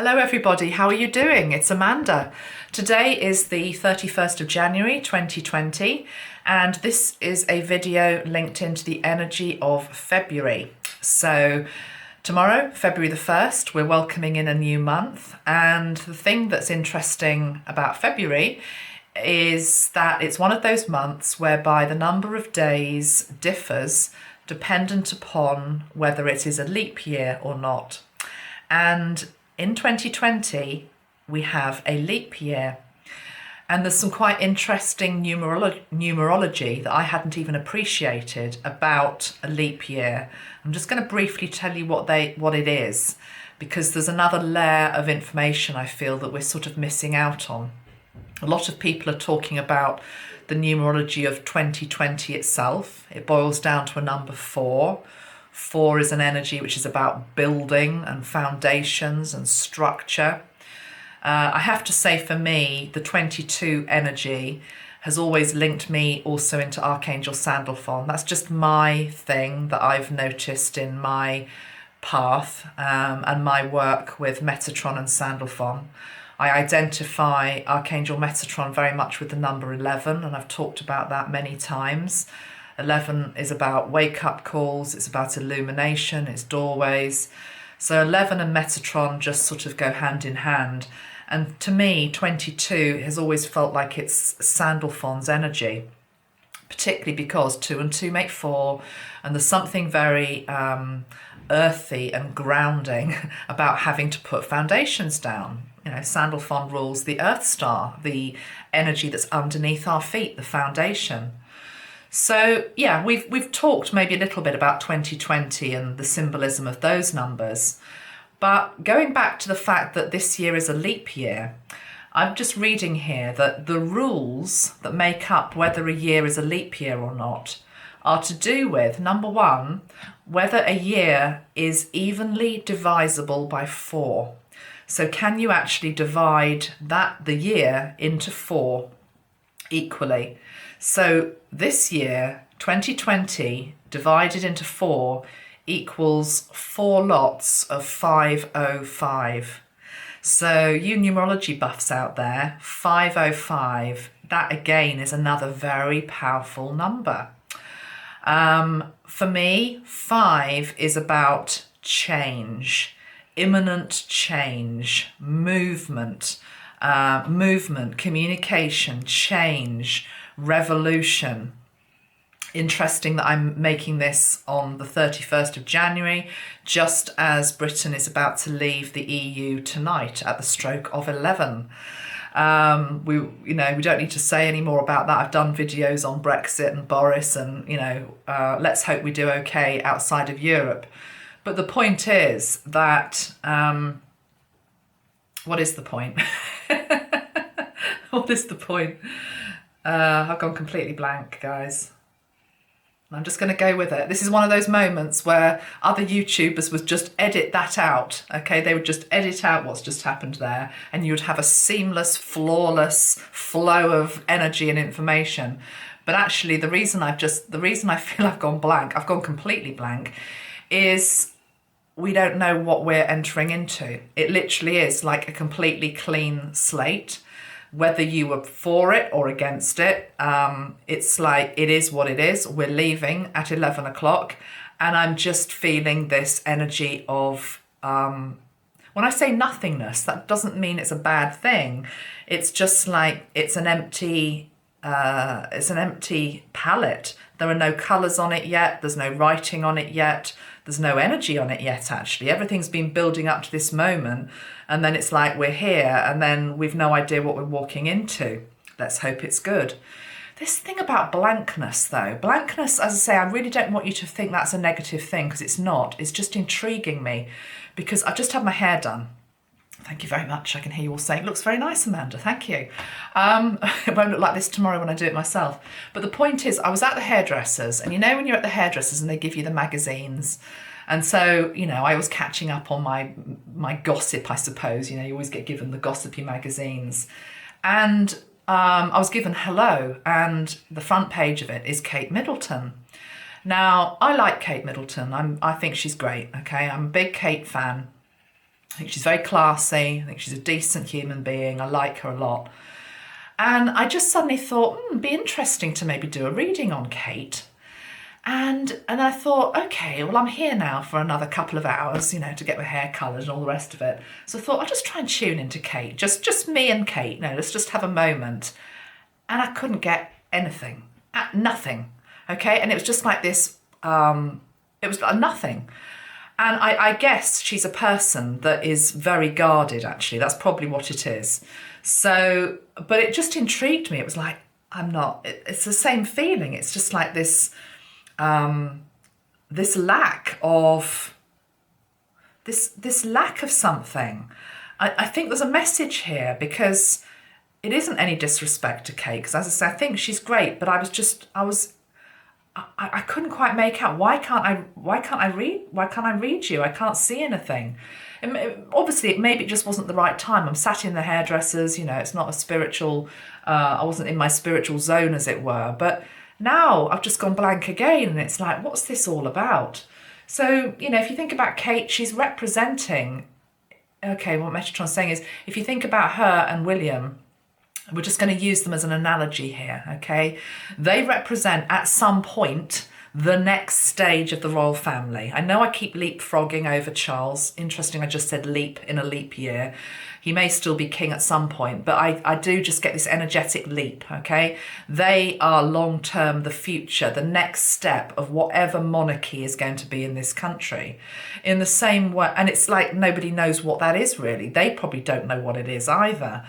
Hello everybody, how are you doing? It's Amanda. Today is the 31st of January 2020 and this is a video linked into the energy of February. So tomorrow, February the 1st, we're welcoming in a new month, and the thing that's interesting about February is that it's one of those months whereby the number of days differs dependent upon whether it is a leap year or not. And in 2020, we have a leap year. And there's some quite interesting numerology that I hadn't even appreciated about a leap year. I'm just going to briefly tell you what it is, because there's another layer of information I feel that we're sort of missing out on. A lot of people are talking about the numerology of 2020 itself. It boils down to a number 4. 4 is an energy which is about building and foundations and structure. I have to say, for me, the 22 energy has always linked me also into Archangel Sandalphon. That's just my thing that I've noticed in my path and my work with Metatron and Sandalphon. I identify Archangel Metatron very much with the number 11, and I've talked about that many times. 11 is about wake-up calls, it's about illumination, it's doorways. So 11 and Metatron just sort of go hand in hand. And to me, 22 has always felt like it's Sandalphon's energy, particularly because 2 and 2 make 4, and there's something very earthy and grounding about having to put foundations down. You know, Sandalphon rules the Earth Star, the energy that's underneath our feet, the foundation. So yeah, we've talked maybe a little bit about 2020 and the symbolism of those numbers. But going back to the fact that this year is a leap year, I'm just reading here that the rules that make up whether a year is a leap year or not are to do with, number 1, whether a year is evenly divisible by 4. So can you actually divide the year into 4 equally? So this year, 2020, divided into 4 equals 4 lots of 505. So you numerology buffs out there, 505, that again is another very powerful number. For me, 5 is about change, imminent change, movement, communication, change, revolution. Interesting that I'm making this on the 31st of January, just as Britain is about to leave the EU tonight at the stroke of 11. We don't need to say any more about that. I've done videos on Brexit and Boris, and let's hope we do okay outside of Europe. But the point is that what is the point? What is the point? I've gone completely blank, guys. I'm just going to go with it. This is one of those moments where other YouTubers would just edit that out, okay? They would just edit out what's just happened there, and you would have a seamless, flawless flow of energy and information. But actually, the reason I feel I've gone completely blank, is we don't know what we're entering into. It literally is like a completely clean slate. Whether you were for it or against it, it's like, it is what it is. We're leaving at 11 o'clock, and I'm just feeling this energy of, when I say nothingness, that doesn't mean it's a bad thing. It's just like, it's an empty palette. There are no colours on it yet. There's no writing on it yet. There's no energy on it yet, actually. Everything's been building up to this moment, and then it's like we're here, and then we've no idea what we're walking into. Let's hope it's good. This thing about blankness, though. Blankness, as I say, I really don't want you to think that's a negative thing, because it's not. It's just intriguing me, because I've just had my hair done. Thank you very much. I can hear you all saying, it looks very nice, Amanda. Thank you. It won't look like this tomorrow when I do it myself. But the point is, I was at the hairdressers, and when you're at the hairdressers and they give you the magazines, and so, I was catching up on my gossip, I suppose. You always get given the gossipy magazines. And I was given Hello, and the front page of it is Kate Middleton. Now, I like Kate Middleton. I think she's great, okay? I'm a big Kate fan. I think she's very classy. I think she's a decent human being. I like her a lot. And I just suddenly thought, it'd be interesting to maybe do a reading on Kate. And I thought, okay, well, I'm here now for another couple of hours, you know, to get my hair coloured and all the rest of it. So I thought I'll just try and tune into Kate, just me and Kate. No, let's just have a moment. And I couldn't get anything, nothing, okay? And it was just like this, it was nothing. And I guess she's a person that is very guarded, actually. That's probably what it is. So, but it just intrigued me. It was like, it's the same feeling. It's just like this, this lack of something. I think there's a message here, because it isn't any disrespect to Kate, because as I say, I think she's great, but I couldn't quite make out, why can't I read you? I can't see anything. Obviously, maybe it just wasn't the right time. I'm sat in the hairdressers, you know, it's not a spiritual, I wasn't in my spiritual zone, as it were. But now I've just gone blank again, and it's like, what's this all about? So, you know, if you think about Kate, she's representing, okay, what Metatron's saying is, if you think about her and William, we're just going to use them as an analogy here, okay? They represent, at some point, the next stage of the royal family. I know I keep leapfrogging over Charles. Interesting, I just said leap in a leap year. He may still be king at some point, but I do just get this energetic leap, okay? They are long-term the future, the next step of whatever monarchy is going to be in this country. In the same way, and it's like nobody knows what that is really. They probably don't know what it is either.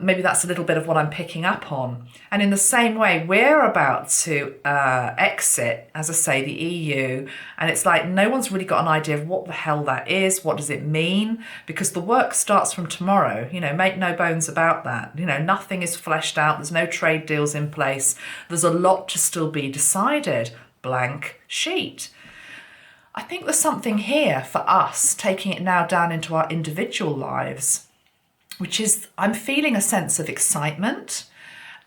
Maybe that's a little bit of what I'm picking up on. And in the same way, we're about to exit, as I say, the EU. And it's like no one's really got an idea of what the hell that is. What does it mean? Because the work starts from tomorrow. You know, make no bones about that. You know, nothing is fleshed out. There's no trade deals in place. There's a lot to still be decided. Blank sheet. I think there's something here for us, taking it now down into our individual lives, which is, I'm feeling a sense of excitement.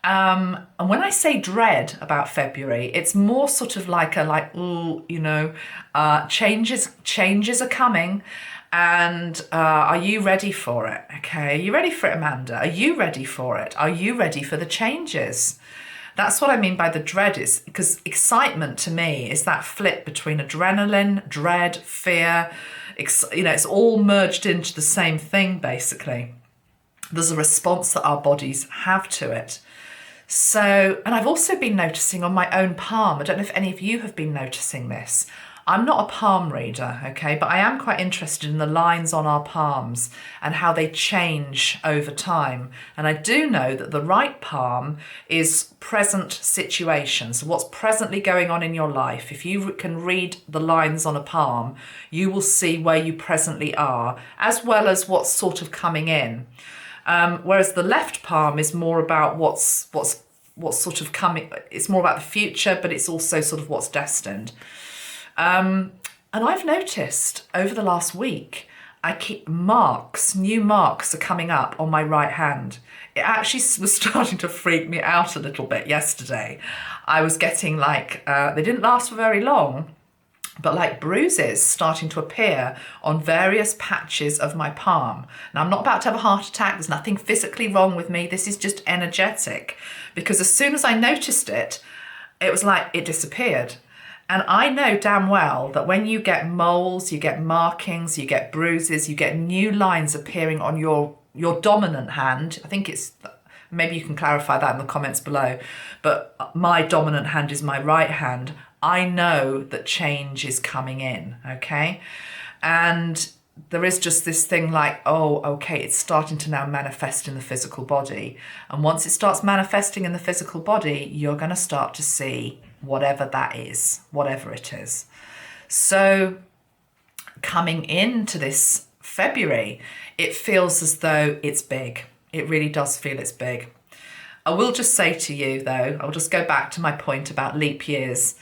And when I say dread about February, it's more sort of like ooh, you know, changes are coming. And are you ready for it? Okay, are you ready for it, Amanda? Are you ready for it? Are you ready for the changes? That's what I mean by the dread, is because excitement to me is that flip between adrenaline, dread, fear. You know, it's all merged into the same thing, basically. There's a response that our bodies have to it. So, and I've also been noticing on my own palm, I don't know if any of you have been noticing this. I'm not a palm reader, okay, but I am quite interested in the lines on our palms and how they change over time. And I do know that the right palm is present situation. So what's presently going on in your life. If you can read the lines on a palm, you will see where you presently are, as well as what's sort of coming in. Whereas the left palm is more about what's sort of coming. It's more about the future, but it's also sort of what's destined. And I've noticed over the last week, I keep new marks are coming up on my right hand. It actually was starting to freak me out a little bit yesterday. I was getting like, they didn't last for very long, but like bruises starting to appear on various patches of my palm. Now, I'm not about to have a heart attack. There's nothing physically wrong with me. This is just energetic, because as soon as I noticed it, it was like it disappeared. And I know damn well that when you get moles, you get markings, you get bruises, you get new lines appearing on your dominant hand. I think it's, maybe you can clarify that in the comments below, but my dominant hand is my right hand. I know that change is coming in, okay? And there is just this thing like, oh, okay, it's starting to now manifest in the physical body. And once it starts manifesting in the physical body, you're going to start to see whatever that is, whatever it is. So coming into this February, it feels as though it's big. It really does feel it's big. I will just say to you, though, I'll just go back to my point about leap years,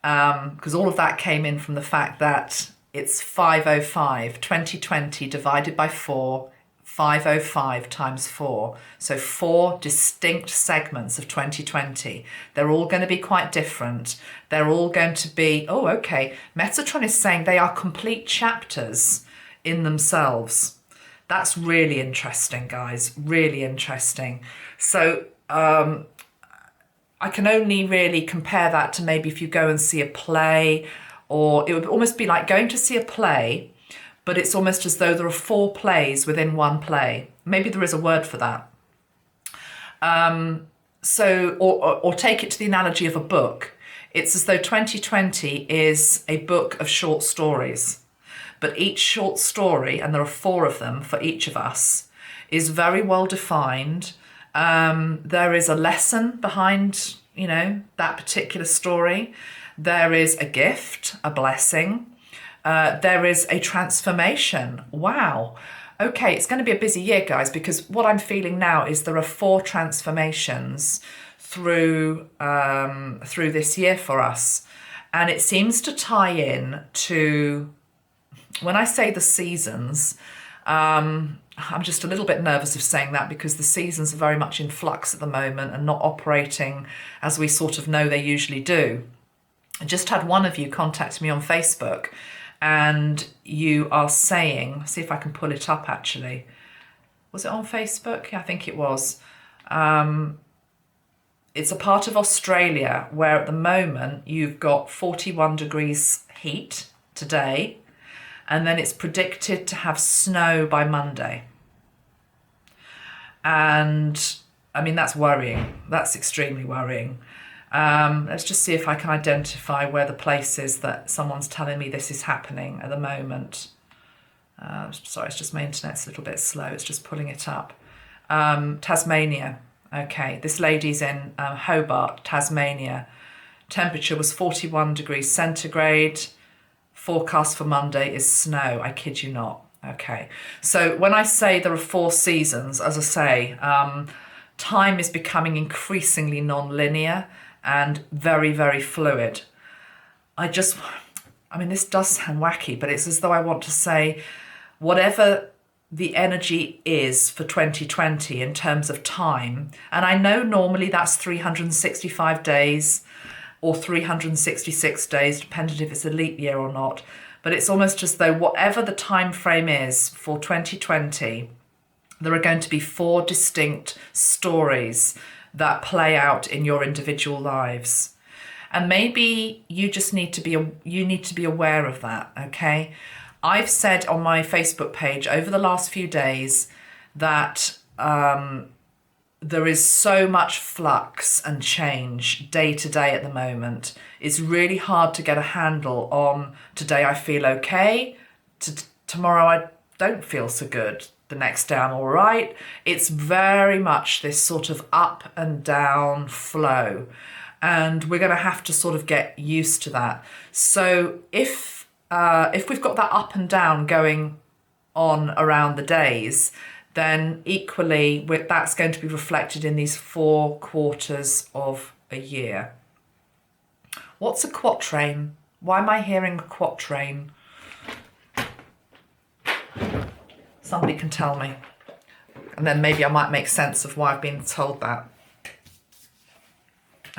because all of that came in from the fact that it's 505, 2020 divided by 4, 505 times 4. So 4 distinct segments of 2020. They're all going to be quite different. They're all going to be, oh, okay. Metatron is saying they are complete chapters in themselves. That's really interesting, guys, really interesting. So I can only really compare that to maybe if you go and see a play, or it would almost be like going to see a play, but it's almost as though there are 4 plays within one play. Maybe there is a word for that. Or take it to the analogy of a book. It's as though 2020 is a book of short stories, but each short story, and there are 4 of them for each of us, is very well defined. There is a lesson behind, that particular story. There is a gift, a blessing. There is a transformation. Wow. Okay, it's going to be a busy year, guys, because what I'm feeling now is there are 4 transformations through this year for us. And it seems to tie in to, when I say the seasons, I'm just a little bit nervous of saying that because the seasons are very much in flux at the moment and not operating as we sort of know they usually do. I just had one of you contact me on Facebook, and you are saying, see if I can pull it up actually. Was it on Facebook? Yeah, I think it was. It's a part of Australia where at the moment you've got 41 degrees heat today, and then it's predicted to have snow by Monday. And I mean, that's worrying. That's extremely worrying. Let's just see if I can identify where the place is that someone's telling me this is happening at the moment. Sorry, it's just my internet's a little bit slow. It's just pulling it up. Tasmania. Okay, this lady's in Hobart, Tasmania. Temperature was 41 degrees centigrade. Forecast for Monday is snow. I kid you not. Okay, so when I say there are 4 seasons, as I say, time is becoming increasingly non-linear and very, very fluid. I mean, this does sound wacky, but it's as though I want to say, whatever the energy is for 2020 in terms of time, and I know normally that's 365 days or 366 days, depending if it's a leap year or not, but it's almost as though whatever the time frame is for 2020, there are going to be 4 distinct stories that play out in your individual lives. And maybe you just need to be aware of that, okay? I've said on my Facebook page over the last few days that there is so much flux and change day to day at the moment. It's really hard to get a handle on today I feel okay, tomorrow I don't feel so good, the next day I'm all right. It's very much this sort of up and down flow. And we're going to have to sort of get used to that. So if we've got that up and down going on around the days, then equally that's going to be reflected in these 4 quarters of a year. What's a quatrain? Why am I hearing a quatrain? Somebody can tell me. And then maybe I might make sense of why I've been told that.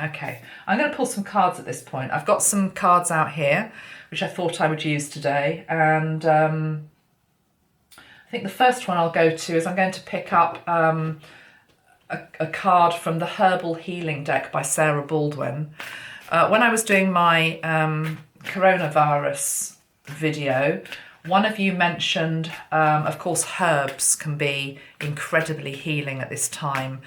Okay, I'm going to pull some cards at this point. I've got some cards out here, which I thought I would use today. And I think the first one I'll go to is I'm going to pick up a card from the Herbal Healing deck by Sarah Baldwin. When I was doing my coronavirus video, one of you mentioned, of course, herbs can be incredibly healing at this time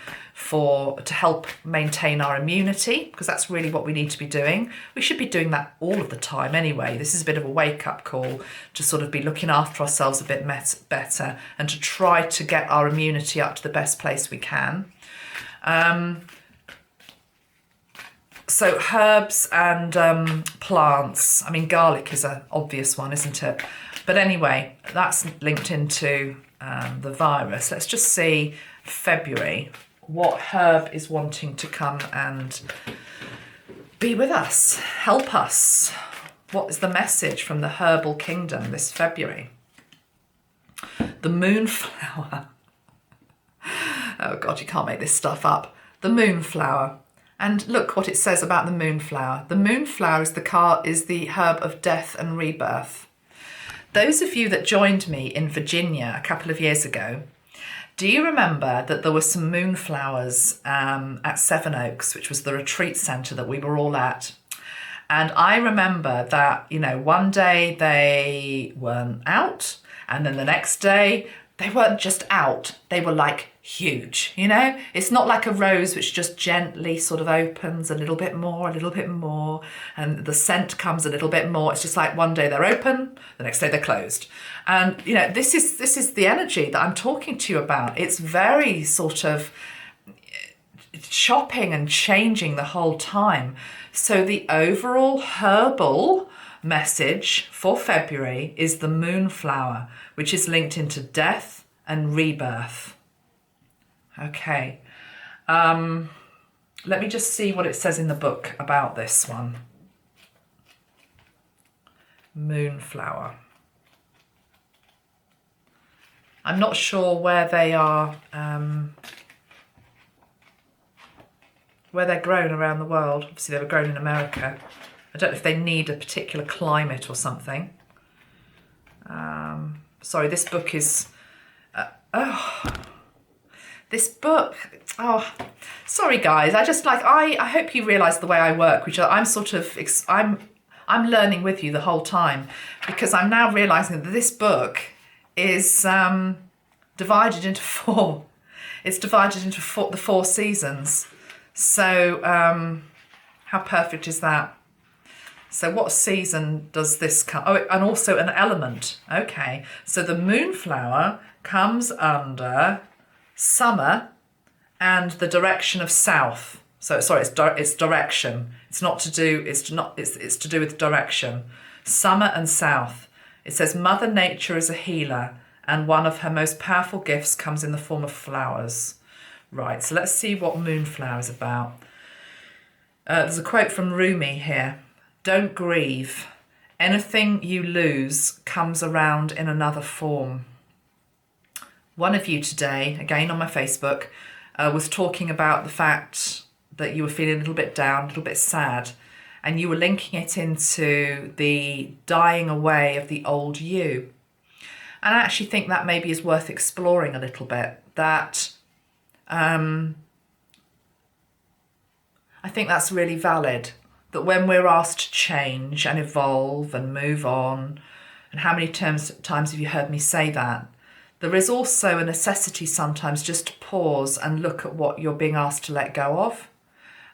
to help maintain our immunity, because that's really what we need to be doing. We should be doing that all of the time anyway. This is a bit of a wake-up call to sort of be looking after ourselves a bit better and to try to get our immunity up to the best place we can. So herbs and plants. I mean, garlic is an obvious one, isn't it? But anyway, that's linked into the virus. Let's just see February, what herb is wanting to come and be with us, help us. What is the message from the herbal kingdom this February? The moonflower. Oh God, you can't make this stuff up. The moonflower. And look what it says about the moonflower. The moonflower is the herb of death and rebirth. Those of you that joined me in Virginia a couple of years ago, do you remember that there were some moonflowers at Sevenoaks, which was the retreat centre that we were all at? And I remember that, you know, one day they weren't out, and then the next day they weren't just out, they were like huge, you know? It's not like a rose which just gently sort of opens a little bit more, and the scent comes a little bit more. It's just like one day they're open, the next day they're closed. And, you know, this is the energy that I'm talking to you about. It's very sort of chopping and changing the whole time. So the overall herbal message for February is the moonflower, which is linked into death and rebirth. Okay, let me just see what it says in the book about this one. Moonflower. I'm not sure where they are, where they're grown around the world. Obviously they were grown in America. I don't know if they need a particular climate or something. Sorry, this book is... This book... Oh, sorry guys. I hope you realise the way I work, which I'm sort of... I'm learning with you the whole time, because I'm now realising that this book is divided into four. It's divided into the four seasons. So how perfect is that? So what season does this come? Oh, and also an element. Okay, so the moonflower comes under summer and the direction of south. So sorry, it's direction. It's to do with direction. Summer and south. It says Mother Nature is a healer, and one of her most powerful gifts comes in the form of flowers. Right, so let's see what moonflower is about. There's a quote from Rumi here. Don't grieve. Anything you lose comes around in another form. One of you today, again on my Facebook, was talking about the fact that you were feeling a little bit down, a little bit sad, and you were linking it into the dying away of the old you. And I actually think that maybe is worth exploring a little bit. That I think that's really valid. That when we're asked to change and evolve and move on, and how many times have you heard me say that? There is also a necessity sometimes just to pause and look at what you're being asked to let go of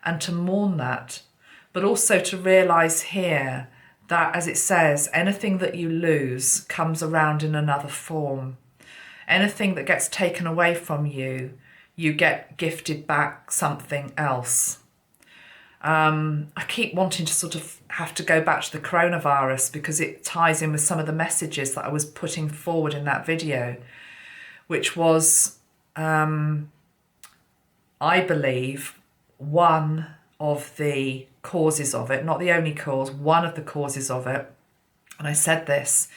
and to mourn that, but also to realise here that, as it says, anything that you lose comes around in another form. Anything that gets taken away from you, you get gifted back something else. I keep wanting to sort of have to go back to the coronavirus because it ties in with some of the messages that I was putting forward in that video, which was, I believe, one of the causes of it, not the only cause, one of the causes of it, and I said this,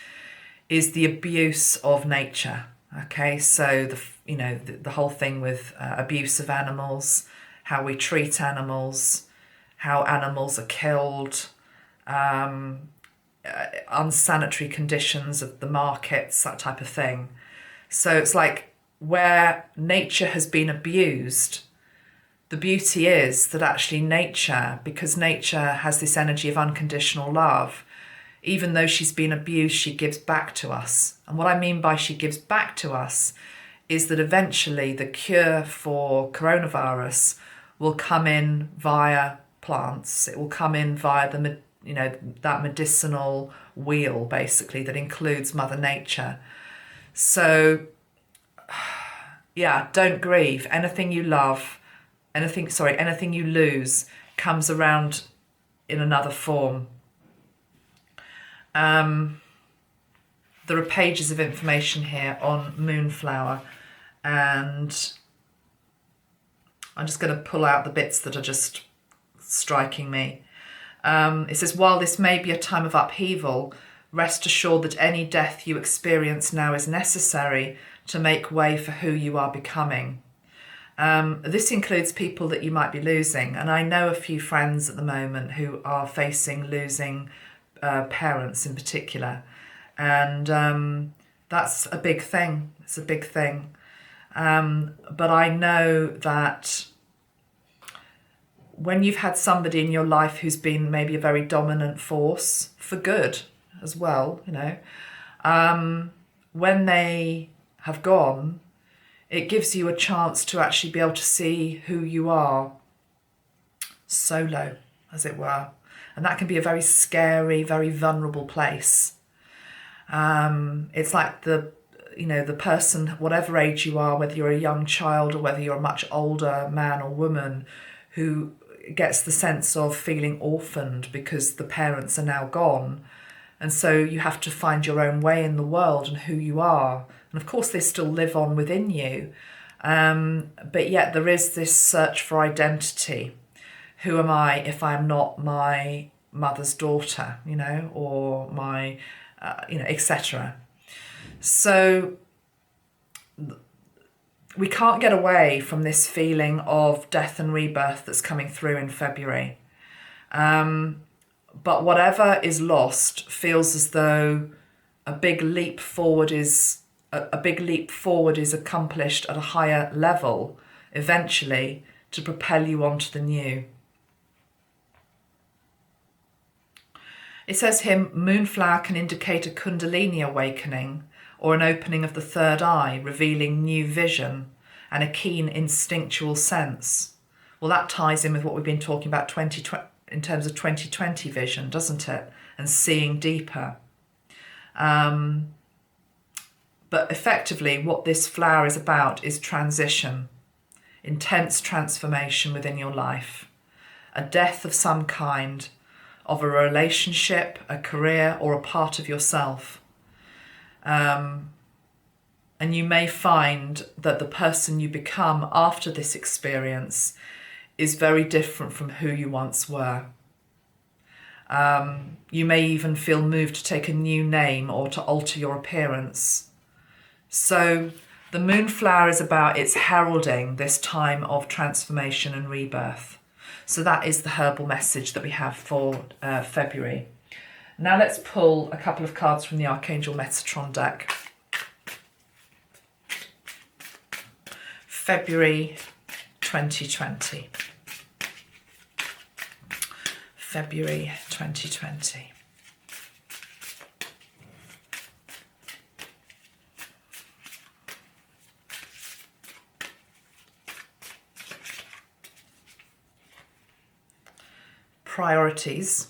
is the abuse of nature. Okay, so the whole thing with abuse of animals, how we treat animals, how animals are killed, unsanitary conditions of the markets, that type of thing. So it's like where nature has been abused, the beauty is that actually nature, because nature has this energy of unconditional love, even though she's been abused, she gives back to us. And what I mean by she gives back to us is that eventually the cure for coronavirus will come in via plants. It will come in via that medicinal wheel, basically, that includes Mother Nature. So, yeah, don't grieve. Anything you love, anything you lose comes around in another form. There are pages of information here on Moonflower, and I'm just going to pull out the bits that are just striking me. It says, while this may be a time of upheaval, rest assured that any death you experience now is necessary to make way for who you are becoming. This includes people that you might be losing, and I know a few friends at the moment who are facing losing parents in particular, And that's a big thing. It's a big thing. But I know that when you've had somebody in your life who's been maybe a very dominant force, for good as well, you know, when they have gone, it gives you a chance to actually be able to see who you are solo, as it were. And that can be a very scary, very vulnerable place. It's like the person, whatever age you are, whether you're a young child or whether you're a much older man or woman, who gets the sense of feeling orphaned because the parents are now gone. And so you have to find your own way in the world and who you are. And of course, they still live on within you. But yet there is this search for identity. Who am I if I'm not my mother's daughter, or my, etc. So we can't get away from this feeling of death and rebirth that's coming through in February. But whatever is lost feels as though a big leap forward is accomplished at a higher level eventually to propel you onto the new. It says here, moonflower can indicate a kundalini awakening or an opening of the third eye, revealing new vision and a keen instinctual sense. Well, that ties in with what we've been talking about in terms of 2020 vision, doesn't it? And seeing deeper. But effectively, what this flower is about is transition, intense transformation within your life, a death of some kind, of a relationship, a career, or a part of yourself. And you may find that the person you become after this experience is very different from who you once were. You may even feel moved to take a new name or to alter your appearance. So the moonflower is about, it's heralding this time of transformation and rebirth. So that is the herbal message that we have for February. Now let's pull a couple of cards from the Archangel Metatron deck. February 2020. February 2020. Priorities.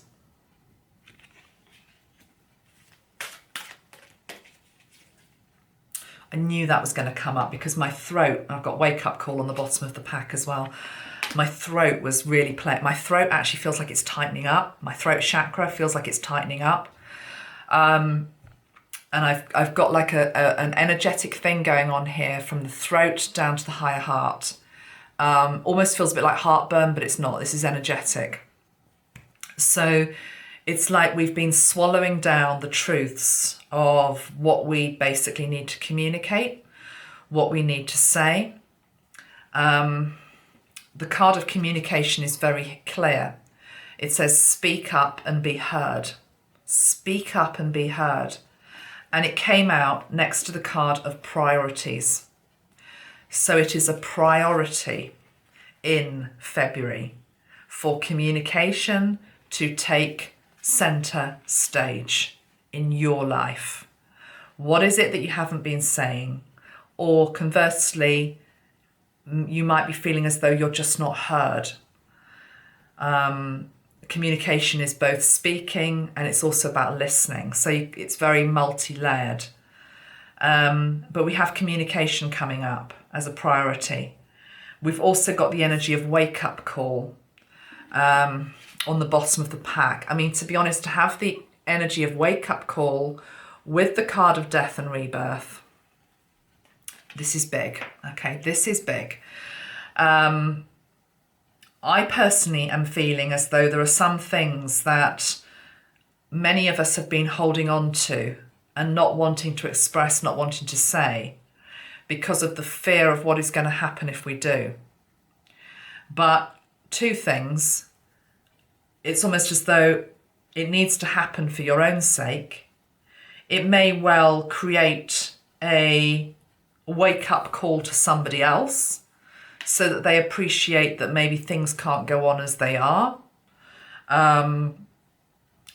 I knew that was going to come up because my throat, I've got wake up call on the bottom of the pack as well. My throat was really my throat actually feels like it's tightening up. My throat chakra feels like it's tightening up. And I've got like an energetic thing going on here from the throat down to the higher heart. Almost feels a bit like heartburn, but it's not. This is energetic. So it's like we've been swallowing down the truths of what we basically need to communicate, what we need to say. The card of communication is very clear. It says, speak up and be heard. Speak up and be heard. And it came out next to the card of priorities. So it is a priority in February for communication to take center stage in your life. What is it that you haven't been saying? Or conversely, you might be feeling as though you're just not heard. Communication is both speaking and it's also about listening. So it's very multi-layered. But we have communication coming up as a priority. We've also got the energy of wake-up call on the bottom of the pack. I mean, to be honest, to have the energy of wake-up call with the card of death and rebirth, this is big. Okay, this is big. I personally am feeling as though there are some things that many of us have been holding on to and not wanting to express, not wanting to say, because of the fear of what is going to happen if we do. But two things. It's almost as though it needs to happen for your own sake. It may well create a wake-up call to somebody else so that they appreciate that maybe things can't go on as they are. And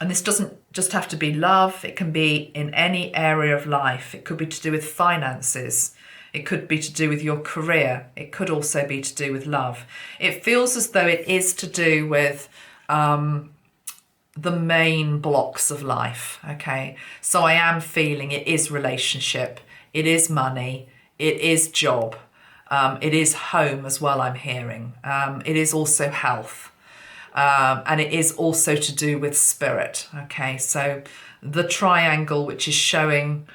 this doesn't just have to be love. It can be in any area of life. It could be to do with finances. It could be to do with your career. It could also be to do with love. It feels as though it is to do with the main blocks of life, okay? So I am feeling it is relationship, it is money, it is job, it is home as well, I'm hearing. It is also health. And it is also to do with spirit, okay? So the triangle, which is showing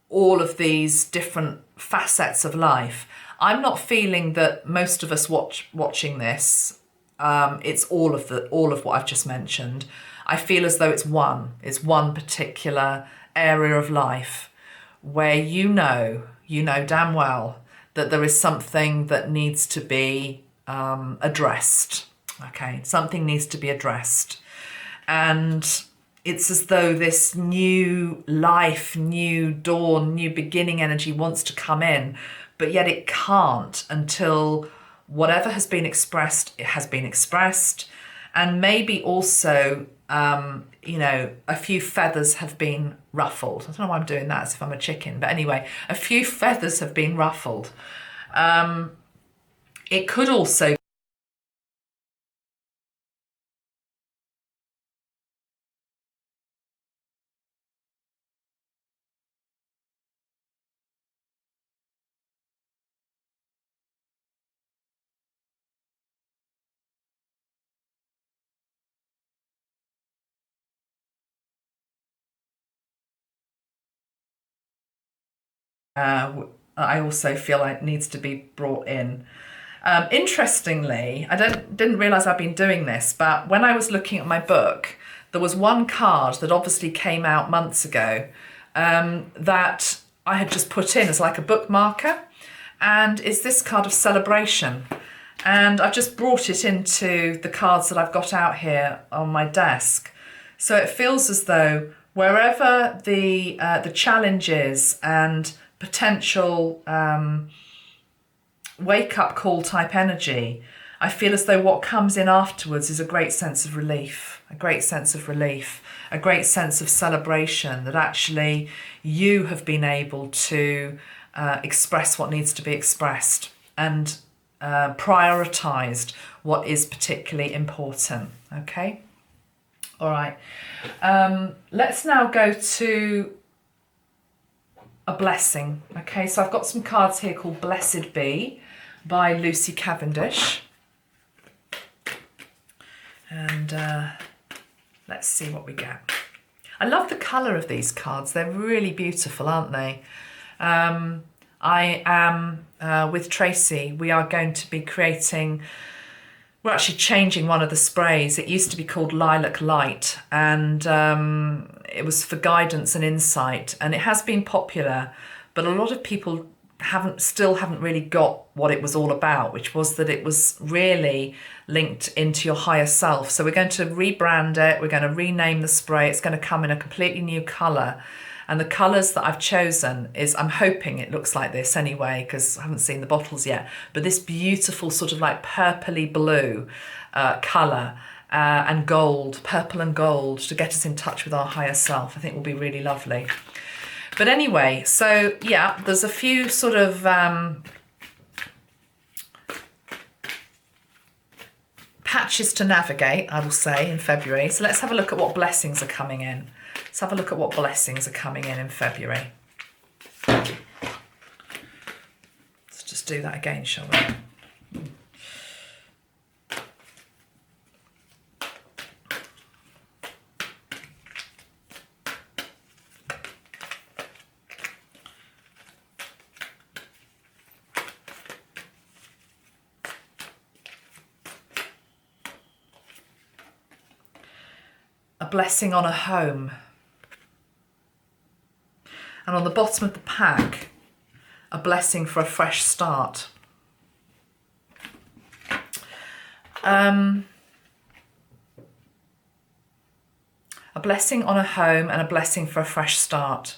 all of these different facets of life. I'm not feeling that most of us watching this, it's all of what I've just mentioned. I feel as though it's one particular area of life where you know damn well that there is something that needs to be addressed. Okay, something needs to be addressed. And it's as though this new life, new dawn, new beginning energy wants to come in, but yet it can't until whatever has been expressed, it has been expressed. And maybe also, a few feathers have been ruffled. I don't know why I'm doing that as if I'm a chicken, but anyway, a few feathers have been ruffled. It could also I also feel like needs to be brought in. Interestingly, I didn't realise I'd been doing this, but when I was looking at my book, there was one card that obviously came out months ago that I had just put in as like a bookmarker, and it's this card of celebration. And I've just brought it into the cards that I've got out here on my desk. So it feels as though wherever the challenge is and potential wake-up call type energy, I feel as though what comes in afterwards is a great sense of relief, a great sense of celebration that actually you have been able to express what needs to be expressed and prioritized what is particularly important. Okay, all right. Let's now go to a blessing. Okay, so I've got some cards here called Blessed Be by Lucy Cavendish. And let's see what we get. I love the colour of these cards. They're really beautiful, aren't they? I am, with Tracy, we are going to be we're actually changing one of the sprays. It used to be called Lilac Light, and it was for guidance and insight, and it has been popular, but a lot of people still haven't really got what it was all about, which was that it was really linked into your higher self. So we're going to rebrand it, we're going to rename the spray, it's going to come in a completely new colour. And the colours that I've chosen is, I'm hoping it looks like this anyway, because I haven't seen the bottles yet, but this beautiful sort of like purpley blue colour and gold, purple and gold, to get us in touch with our higher self, I think will be really lovely. But anyway, so yeah, there's a few sort of patches to navigate, I will say, in February. So let's have a look at what blessings are coming in. Let's have a look at what blessings are coming in February. Let's just do that again, shall we? A blessing on a home. And on the bottom of the pack, a blessing for a fresh start. A a blessing on a home and a blessing for a fresh start.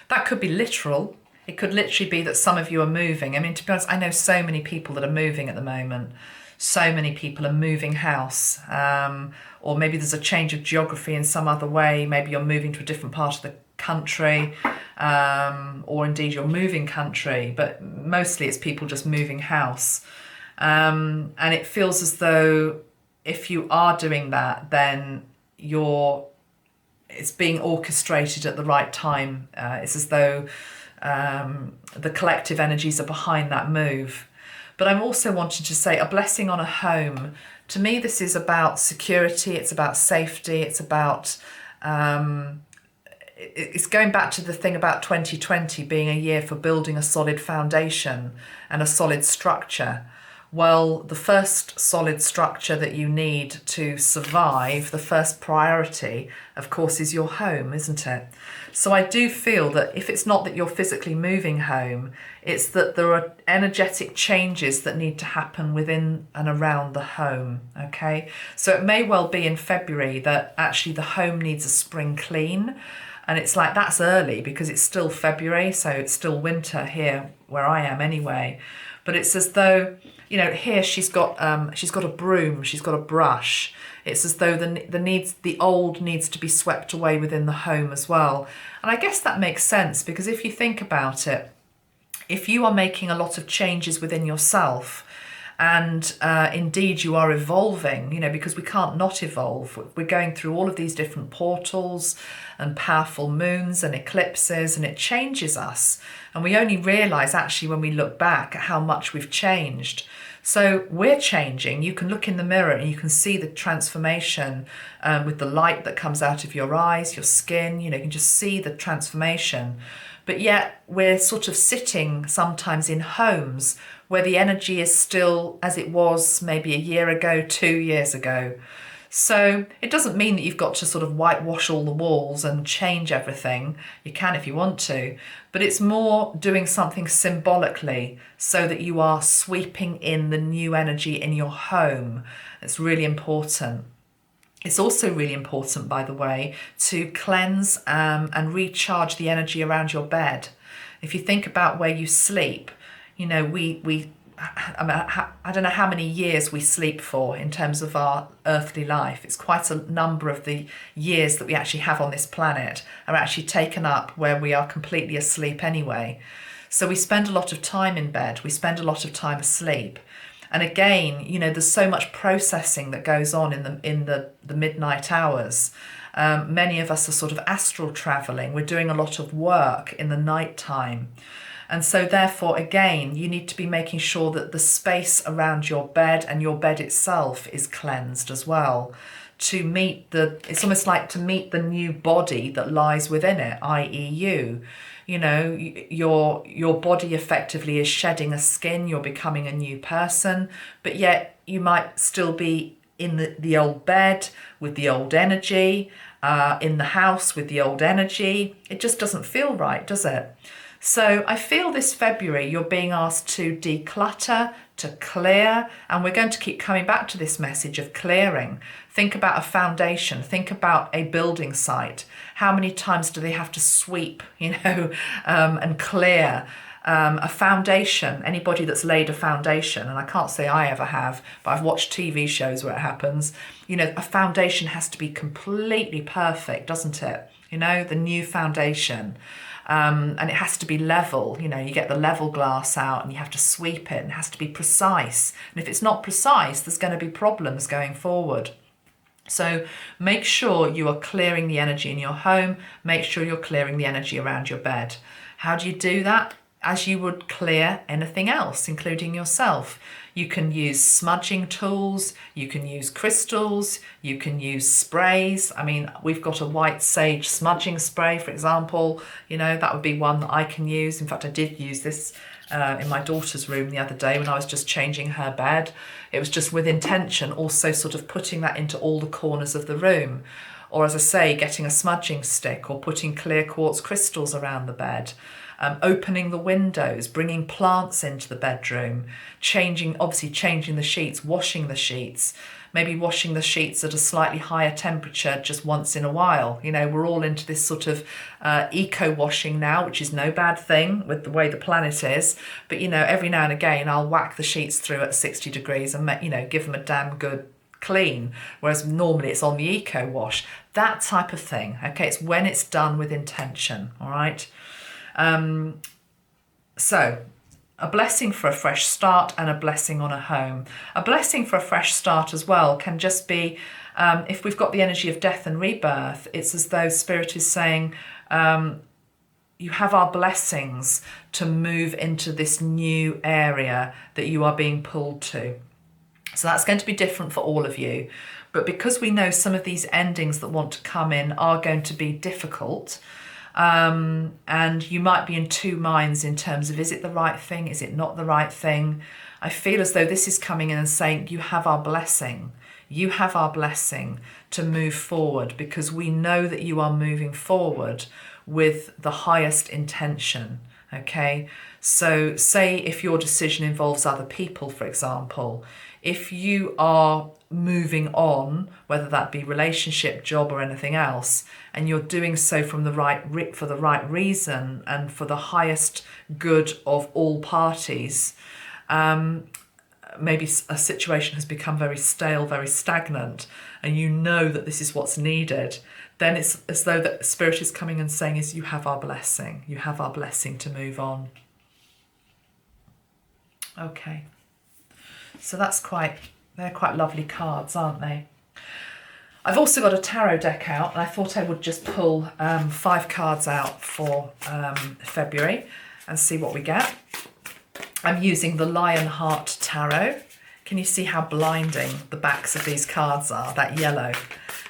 That could be literal. It could literally be that some of you are moving. I mean, to be honest, I know so many people that are moving at the moment. So many people are moving house, or maybe there's a change of geography in some other way. Maybe you're moving to a different part of the country, or indeed you're moving country, but mostly it's people just moving house. And it feels as though if you are doing that, then it's being orchestrated at the right time. It's as though the collective energies are behind that move. But I'm also wanting to say a blessing on a home. To me, this is about security. It's about safety. It's about, it's going back to the thing about 2020 being a year for building a solid foundation and a solid structure. Well, the first solid structure that you need to survive, the first priority, of course, is your home, isn't it? So I do feel that if it's not that you're physically moving home, it's that there are energetic changes that need to happen within and around the home, okay? So it may well be in February that actually the home needs a spring clean. And it's like, that's early because it's still February, so it's still winter here where I am anyway. But it's as though, you know, here she's got a broom, she's got a brush. It's as though the old needs to be swept away within the home as well. And I guess that makes sense because if you think about it, if you are making a lot of changes within yourself, and indeed you are evolving, you know, because we can't not evolve. We're going through all of these different portals and powerful moons and eclipses, and it changes us. And we only realise actually when we look back at how much we've changed. So we're changing. You can look in the mirror and you can see the transformation with the light that comes out of your eyes, your skin, you know, you can just see the transformation. But yet we're sort of sitting sometimes in homes where the energy is still as it was maybe a year ago, 2 years ago. So it doesn't mean that you've got to sort of whitewash all the walls and change everything. You can if you want to, but it's more doing something symbolically so that you are sweeping in the new energy in your home. It's really important. It's also really important, by the way, to cleanse and recharge the energy around your bed. If you think about where you sleep, you know, I don't know how many years we sleep for in terms of our earthly life. It's quite a number of the years that we actually have on this planet are actually taken up where we are completely asleep anyway. So we spend a lot of time in bed. We spend a lot of time asleep. And again, you know, there's so much processing that goes on in the midnight hours. Many of us are sort of astral traveling. We're doing a lot of work in the night time. And so therefore, again, you need to be making sure that the space around your bed and your bed itself is cleansed as well to meet it's almost like to meet the new body that lies within it, i.e. you. You know, your body effectively is shedding a skin, you're becoming a new person, but yet you might still be in the old bed with the old energy, in the house with the old energy. It just doesn't feel right, does it? So I feel this February you're being asked to declutter, to clear, and we're going to keep coming back to this message of clearing. Think about a foundation, think about a building site. How many times do they have to sweep, you know, and clear a foundation? Anybody that's laid a foundation, and I can't say I ever have, but I've watched TV shows where it happens, you know, a foundation has to be completely perfect, doesn't it? You know, the new foundation. And it has to be level, you know, you get the level glass out and you have to sweep it, and it has to be precise. And if it's not precise, there's going to be problems going forward. So make sure you are clearing the energy in your home. Make sure you're clearing the energy around your bed. How do you do that? As you would clear anything else, including yourself. You can use smudging tools, you can use crystals, you can use sprays. I mean, we've got a white sage smudging spray, for example. You know, that would be one that I can use. In fact, I did use this in my daughter's room the other day when I was just changing her bed. It was just with intention, also sort of putting that into all the corners of the room. Or as I say, getting a smudging stick or putting clear quartz crystals around the bed. Opening the windows, bringing plants into the bedroom, changing the sheets, washing the sheets, maybe washing the sheets at a slightly higher temperature just once in a while. You know, we're all into this sort of eco-washing now, which is no bad thing with the way the planet is. But, you know, every now and again, I'll whack the sheets through at 60 degrees and, you know, give them a damn good clean, whereas normally it's on the eco wash, that type of thing. Okay, it's when it's done with intention. All right. So a blessing for a fresh start and a blessing on a home. A blessing for a fresh start as well can just be, if we've got the energy of death and rebirth, it's as though Spirit is saying, you have our blessings to move into this new area that you are being pulled to. So that's going to be different for all of you. But because we know some of these endings that want to come in are going to be difficult, and you might be in two minds in terms of, is it the right thing? Is it not the right thing? I feel as though this is coming in and saying, you have our blessing. You have our blessing to move forward, because we know that you are moving forward with the highest intention. Okay, so say if your decision involves other people, for example, if you are moving on, whether that be relationship, job, or anything else, and you're doing so from for the right reason and for the highest good of all parties, maybe a situation has become very stale, very stagnant, and you know that this is what's needed, then it's as though that Spirit is coming and saying, is you have our blessing. You have our blessing to move on. Okay. So they're quite lovely cards, aren't they? I've also got a tarot deck out, and I thought I would just pull 5 cards out for February and see what we get. I'm using the Lionheart Tarot. Can you see how blinding the backs of these cards are, that yellow?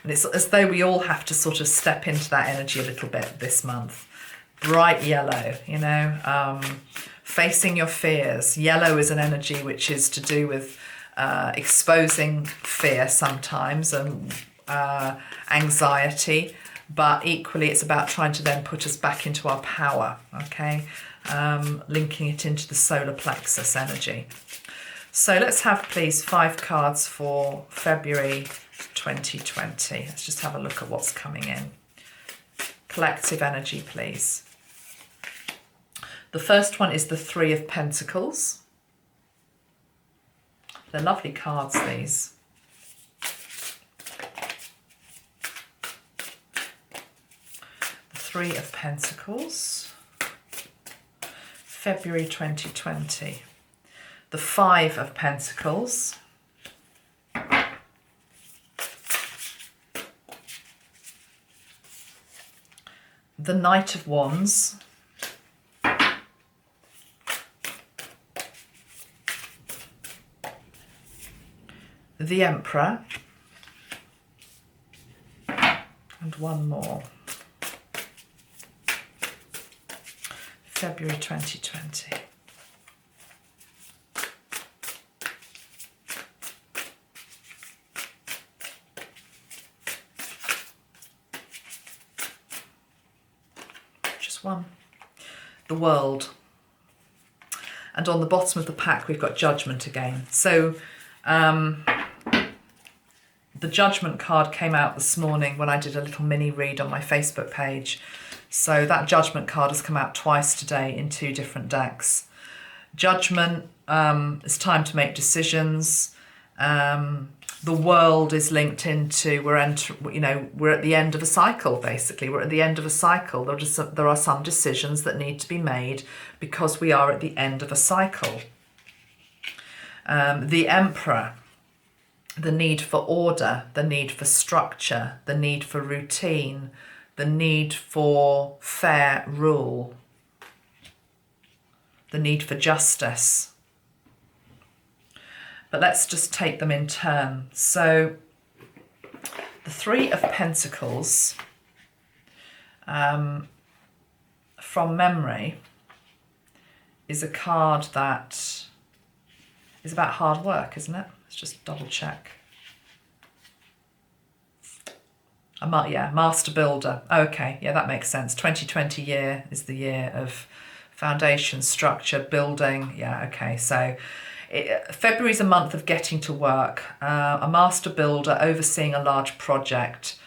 And it's as though we all have to sort of step into that energy a little bit this month. Bright yellow, you know, facing your fears. Yellow is an energy which is to do with exposing fear sometimes and anxiety, but equally it's about trying to then put us back into our power, okay? Linking it into the solar plexus energy. So let's have, please, 5 cards for February 2020. Let's just have a look at what's coming in. Collective energy, please. The first one is the 3 of Pentacles. They're lovely cards, these. The 3 of Pentacles, February 2020. The 5 of Pentacles. The Knight of Wands. The Emperor, and one more. February 2020. Just one. The World. And on the bottom of the pack we've got Judgment again. So the Judgment card came out this morning when I did a little mini read on my Facebook page. So that Judgment card has come out twice today in 2 different decks. Judgment, it's time to make decisions. The World is linked into, we're at the end of a cycle, basically. We're at the end of a cycle. There are some decisions that need to be made because we are at the end of a cycle. The Emperor, the need for order, the need for structure, the need for routine, the need for fair rule, the need for justice. But let's just take them in turn. So the 3 of Pentacles, from memory, is a card that is about hard work, isn't it? Let's just double check. Master Builder. Okay, yeah, that makes sense. 2020 year is the year of foundation, structure, building. Yeah, okay. So February is a month of getting to work, a master builder overseeing a large project,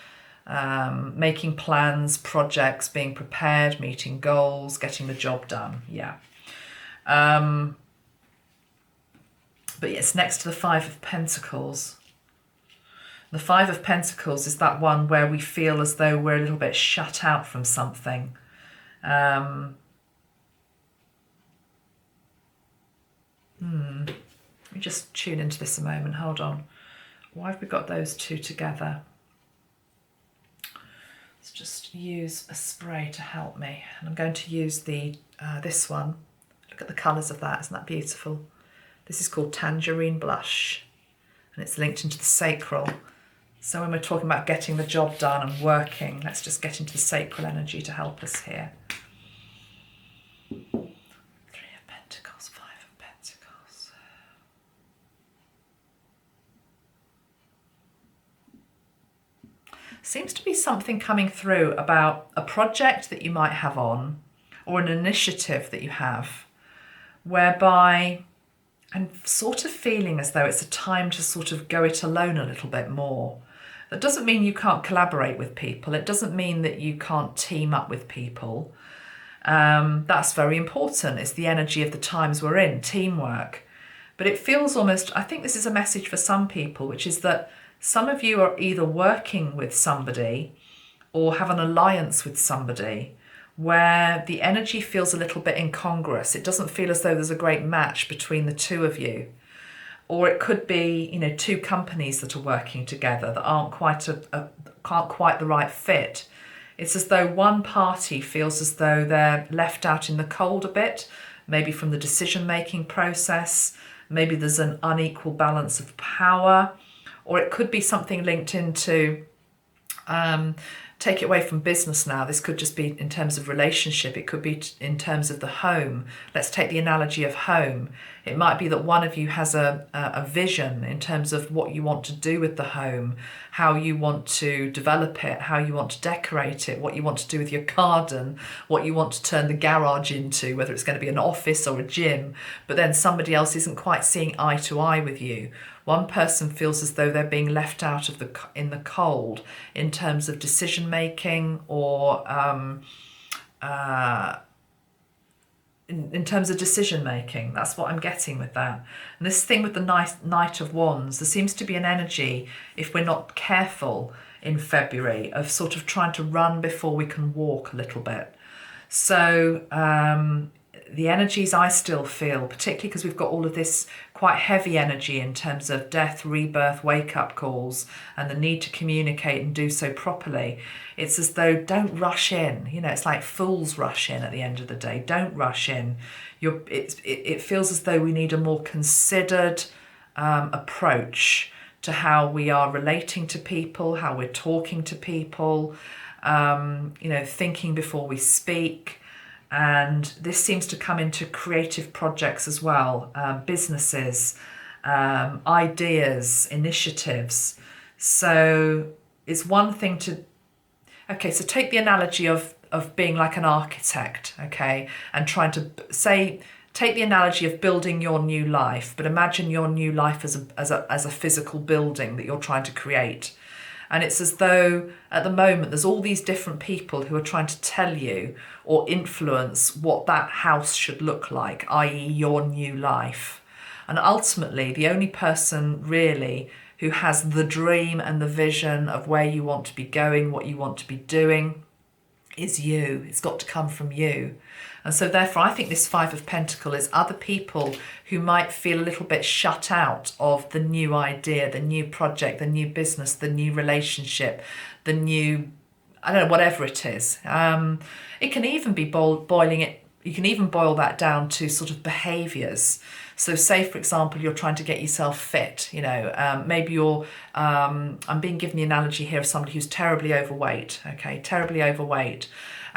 making plans, projects, being prepared, meeting goals, getting the job done. Yeah. But it's next to the Five of Pentacles. The Five of Pentacles is that one where we feel as though we're a little bit shut out from something. Let me just tune into this a moment. Hold on. Why have we got those two together? Let's just use a spray to help me. And I'm going to use the this one. Look at the colours of that. Isn't that beautiful? This is called Tangerine Blush, and it's linked into the sacral. So when we're talking about getting the job done and working, let's just get into the sacral energy to help us here. Three of Pentacles, Five of Pentacles. Seems to be something coming through about a project that you might have on, or an initiative that you have, whereby I'm sort of feeling as though it's a time to sort of go it alone a little bit more. That doesn't mean you can't collaborate with people. It doesn't mean that you can't team up with people. That's very important. It's the energy of the times we're in, teamwork. But it feels almost, I think this is a message for some people, which is that some of you are either working with somebody or have an alliance with somebody where the energy feels a little bit incongruous. It doesn't feel as though there's a great match between the two of you. Or it could be, you know, two companies that are working together that aren't quite the right fit. It's as though one party feels as though they're left out in the cold a bit, maybe from the decision-making process. Maybe there's an unequal balance of power, or it could be something linked into take it away from business now. This could just be in terms of relationship. It could be in terms of the home. Let's take the analogy of home. It might be that one of you has a vision in terms of what you want to do with the home, how you want to develop it, how you want to decorate it, what you want to do with your garden, what you want to turn the garage into, whether it's going to be an office or a gym. But then somebody else isn't quite seeing eye to eye with you. One person feels as though they're being left out of in the cold in terms of decision making, or in terms of decision making. That's what I'm getting with that. And this thing with the Knight of Wands, there seems to be an energy, if we're not careful in February, of sort of trying to run before we can walk a little bit. So the energies I still feel, particularly because we've got all of this quite heavy energy in terms of death, rebirth, wake-up calls, and the need to communicate and do so properly. It's as though, don't rush in. You know, it's like fools rush in at the end of the day. Don't rush in. It feels as though we need a more considered approach to how we are relating to people, how we're talking to people, you know, thinking before we speak. And this seems to come into creative projects as well, businesses, ideas, initiatives. So it's one thing to, okay, so take the analogy of being like an architect, okay, and trying to take the analogy of building your new life, but imagine your new life as a physical building that you're trying to create. And it's as though at the moment there's all these different people who are trying to tell you or influence what that house should look like, i.e. your new life. And ultimately, the only person really who has the dream and the vision of where you want to be going, what you want to be doing, is you. It's got to come from you. And so therefore, I think this Five of Pentacles is other people who might feel a little bit shut out of the new idea, the new project, the new business, the new relationship, the new, I don't know, whatever it is. It can even be boiling it. You can even boil that down to sort of behaviours. So say, for example, you're trying to get yourself fit, you know, maybe you're, I'm being given the analogy here of somebody who's terribly overweight, okay, terribly overweight.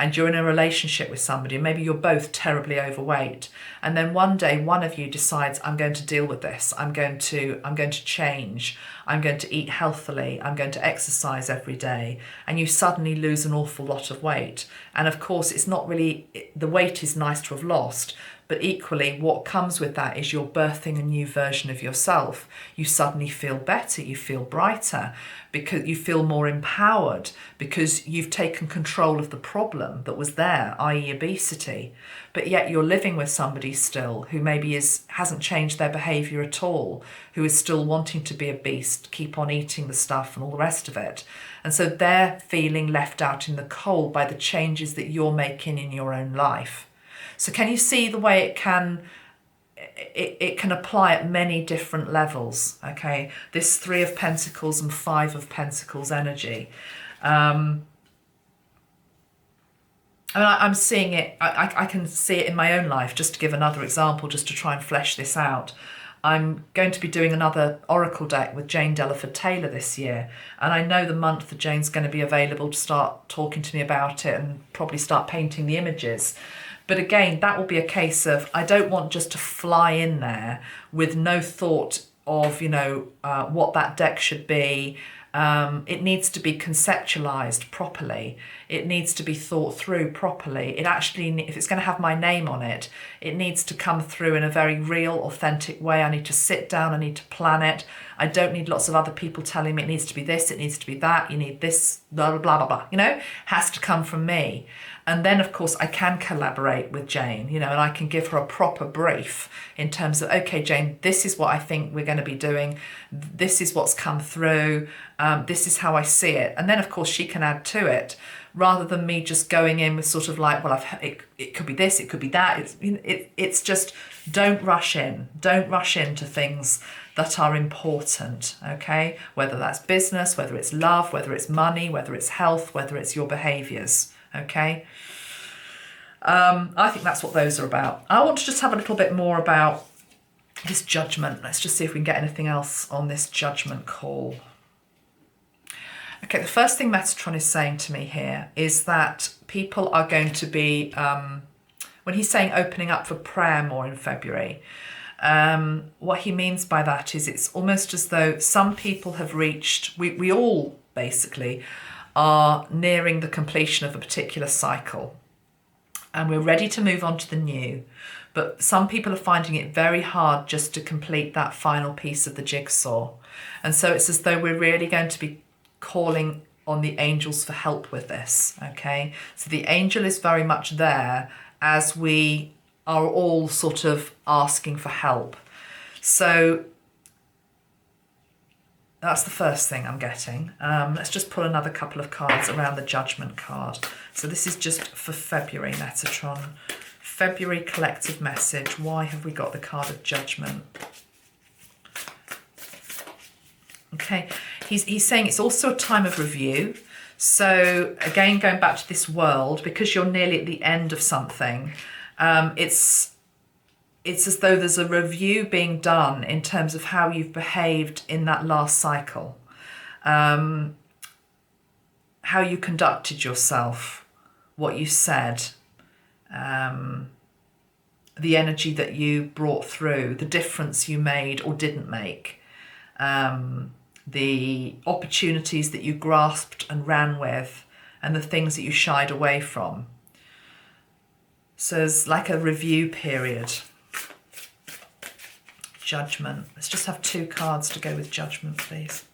And you're in a relationship with somebody, maybe you're both terribly overweight. And then one day, one of you decides, I'm going to deal with this. I'm going to change. I'm going to eat healthily. I'm going to exercise every day. And you suddenly lose an awful lot of weight. And of course, it's not really, the weight is nice to have lost, But equally, what comes with that is you're birthing a new version of yourself. You suddenly feel better, you feel brighter, because you feel more empowered, because you've taken control of the problem that was there, i.e. obesity. But yet you're living with somebody still who maybe hasn't changed their behaviour at all, who is still wanting to be a beast, keep on eating the stuff and all the rest of it. And so they're feeling left out in the cold by the changes that you're making in your own life. So can you see the way it can apply at many different levels? Okay, this 3 of Pentacles and 5 of Pentacles energy. I'm seeing it, I can see it in my own life. Just to give another example, just to try and flesh this out. I'm going to be doing another Oracle deck with Jane Delaford-Taylor this year. And I know the month that Jane's going to be available to start talking to me about it and probably start painting the images. But again, that will be a case of, I don't want just to fly in there with no thought of, what that deck should be. It needs to be conceptualized properly. It needs to be thought through properly. It actually, if it's going to have my name on it, it needs to come through in a very real, authentic way. I need to sit down, I need to plan it. I don't need lots of other people telling me it needs to be this, it needs to be that, you need this, blah, blah, blah, blah, blah, has to come from me. And then, of course, I can collaborate with Jane, and I can give her a proper brief in terms of, okay, Jane, this is what I think we're going to be doing. This is what's come through. This is how I see it. And then, of course, she can add to it rather than me just going in with sort of like, well, it could be this, it could be that. It's just don't rush in. Don't rush into things that are important, okay? Whether that's business, whether it's love, whether it's money, whether it's health, whether it's your behaviours. Okay, I think that's what those are about. I want to just have a little bit more about this judgment. Let's just see if we can get anything else on this judgment call. Okay, the first thing Metatron is saying to me here is that people are going to be, when he's saying opening up for prayer more in February, what he means by that is it's almost as though some people have reached, we all basically are nearing the completion of a particular cycle and we're ready to move on to the new, but some people are finding it very hard just to complete that final piece of the jigsaw. And so it's as though we're really going to be calling on the angels for help with this, okay? So the angel is very much there as we are all sort of asking for help. So that's the first thing I'm getting. Let's just pull another couple of cards around the Judgment card. So this is just for February, Metatron. February collective message. Why have we got the card of Judgment? Okay, he's saying it's also a time of review. So again, going back to this world, because you're nearly at the end of something, it's as though there's a review being done in terms of how you've behaved in that last cycle, how you conducted yourself, what you said, the energy that you brought through, the difference you made or didn't make, the opportunities that you grasped and ran with, and the things that you shied away from. So it's like a review period. Judgment. Let's just have 2 cards to go with Judgment, please.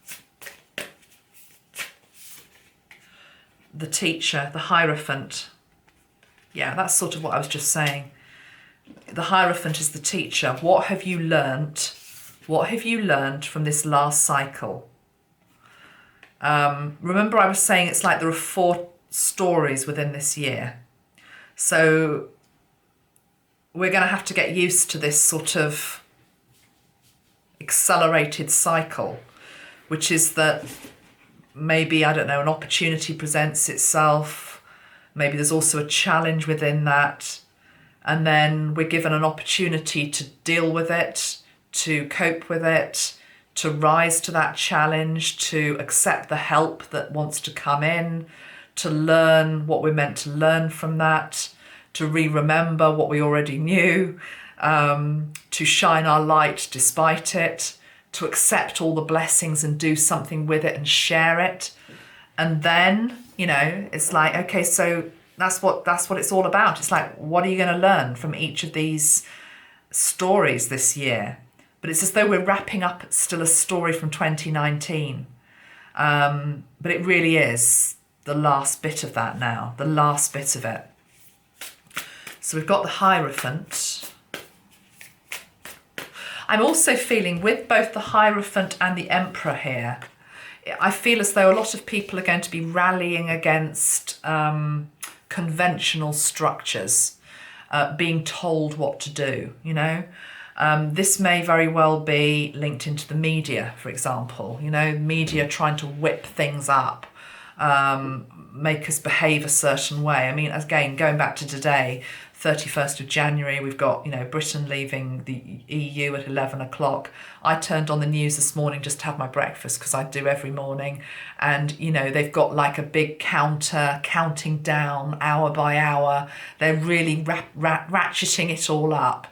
The Teacher, the Hierophant. Yeah, that's sort of what I was just saying. The Hierophant is the teacher. What have you learnt? What have you learnt from this last cycle? Remember I was saying it's like there are 4 stories within this year. So we're going to have to get used to this sort of accelerated cycle, which is that maybe, I don't know, an opportunity presents itself. Maybe there's also a challenge within that. And then we're given an opportunity to deal with it, to cope with it, to rise to that challenge, to accept the help that wants to come in, to learn what we're meant to learn from that, to remember what we already knew, to shine our light despite it, to accept all the blessings and do something with it and share it. And then, it's like, okay, so that's what it's all about. It's like, what are you going to learn from each of these stories this year? But it's as though we're wrapping up still a story from 2019. But it really is the last bit of that now, the last bit of it. So we've got the Hierophant. I'm also feeling with both the Hierophant and the Emperor here, I feel as though a lot of people are going to be rallying against conventional structures, being told what to do, you know. This may very well be linked into the media, for example, you know, media trying to whip things up, make us behave a certain way. I mean, again, going back to today, 31st of January, we've got, you know, Britain leaving the EU at 11 o'clock. I turned on the news this morning just to have my breakfast, because I do every morning. And, you know, they've got like a big counting down hour by hour. They're really ratcheting it all up.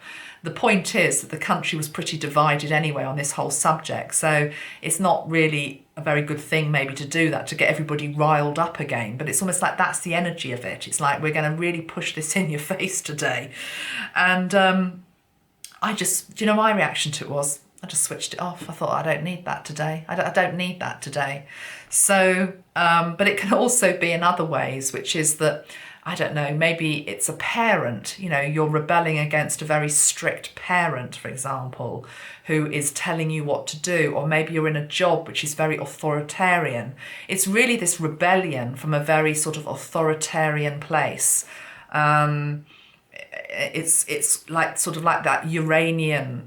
The point is that the country was pretty divided anyway on this whole subject. So it's not really a very good thing maybe to do that, to get everybody riled up again. But it's almost like that's the energy of it. It's like, we're going to really push this in your face today. And do you know, my reaction to it was, I just switched it off. I thought, I don't need that today. I don't need that today. So, but it can also be in other ways, which is that, I don't know, maybe it's a parent, you know, you're rebelling against a very strict parent, for example, who is telling you what to do, or maybe you're in a job which is very authoritarian. It's really this rebellion from a very sort of authoritarian place. It's like sort of like that Uranus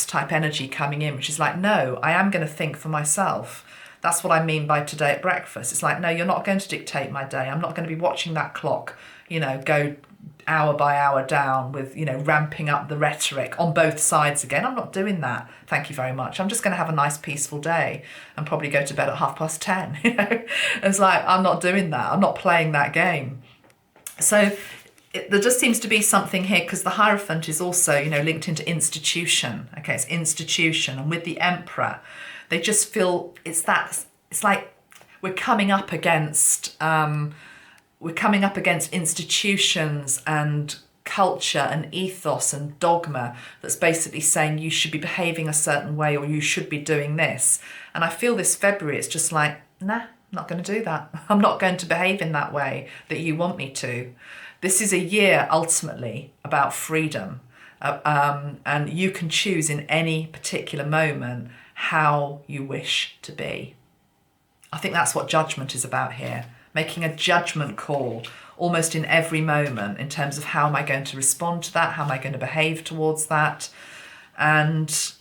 type energy coming in, which is like, no, I am going to think for myself. That's what I mean by today at breakfast. It's like, no, you're not going to dictate my day. I'm not going to be watching that clock, you know, go hour by hour down with, you know, ramping up the rhetoric on both sides again. I'm not doing that. Thank you very much. I'm just going to have a nice peaceful day and probably go to bed at 10:30, you know. It's like, I'm not doing that. I'm not playing that game. So there just seems to be something here, because the Hierophant is also, you know, linked into institution. Okay, it's institution. And with the Emperor, they just feel it's like we're coming up against institutions and culture and ethos and dogma that's basically saying you should be behaving a certain way, or you should be doing this. And I feel this February, it's just like, nah, I'm not going to do that. I'm not going to behave in that way that you want me to. This is a year ultimately about freedom. And you can choose in any particular moment how you wish to be. I think that's what judgment is about here. Making a judgment call almost in every moment in terms of how am I going to respond to that? How am I going to behave towards that? And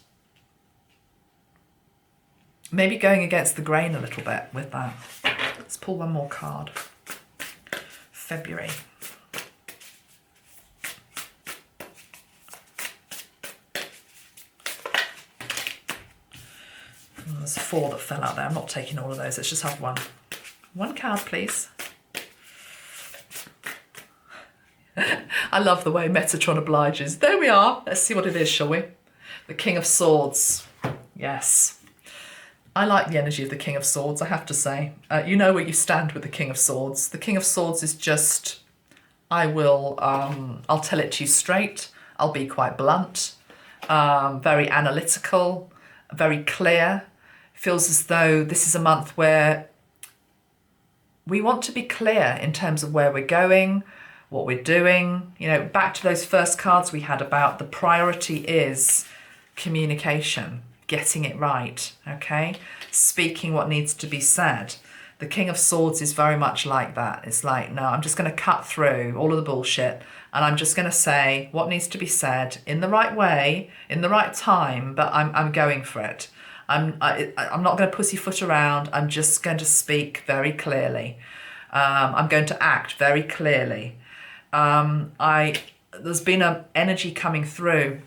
maybe going against the grain a little bit with that. Let's pull one more card. February. There's 4 that fell out there. I'm not taking all of those. Let's just have one. One card, please. I love the way Metatron obliges. There we are. Let's see what it is, shall we? The King of Swords. Yes. I like the energy of the King of Swords, I have to say. You know where you stand with the King of Swords. The King of Swords is just, I'll tell it to you straight. I'll be quite blunt, very analytical, very clear. Feels as though this is a month where we want to be clear in terms of where we're going, what we're doing. You know, back to those first cards we had about the priority is communication, getting it right, okay? Speaking what needs to be said. The King of Swords is very much like that. It's like, no, I'm just going to cut through all of the bullshit and I'm just going to say what needs to be said in the right way, in the right time, but I'm going for it. I'm not going to pussyfoot around. I'm just going to speak very clearly. I'm going to act very clearly. There's been an energy coming through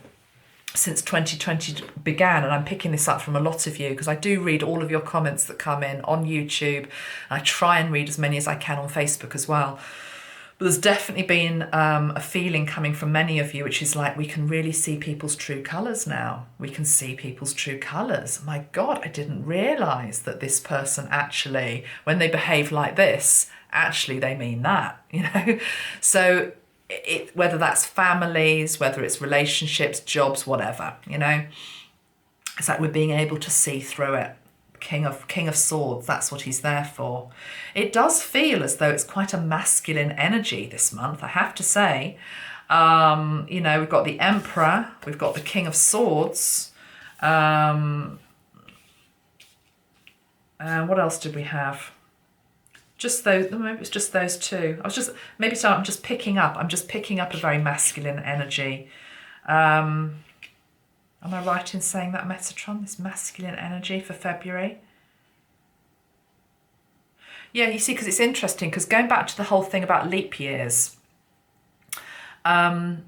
since 2020 began, and I'm picking this up from a lot of you because I do read all of your comments that come in on YouTube. I try and read as many as I can on Facebook as well. But there's definitely been a feeling coming from many of you, which is like, we can really see people's true colours now. We can see people's true colours. My God, I didn't realise that this person actually, when they behave like this, actually they mean that, you know? So whether that's families, whether it's relationships, jobs, whatever, you know? It's like we're being able to see through it. King of Swords, that's what he's there for. It does feel as though it's quite a masculine energy this month, I have to say. You know, we've got the Emperor, we've got the King of Swords. And what else did we have? Just those, maybe it's just those two. I'm just picking up a very masculine energy. Am I right in saying that, Metatron, this masculine energy for February? Yeah, you see, because it's interesting, because going back to the whole thing about leap years, I'm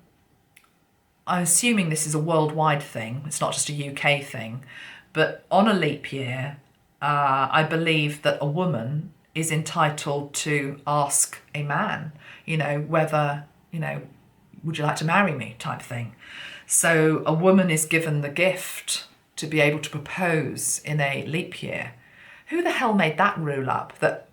assuming this is a worldwide thing. It's not just a UK thing. But on a leap year, I believe that a woman is entitled to ask a man, you know, whether, you know, would you like to marry me type thing. So a woman is given the gift to be able to propose in a leap year. Who the hell made that rule up, that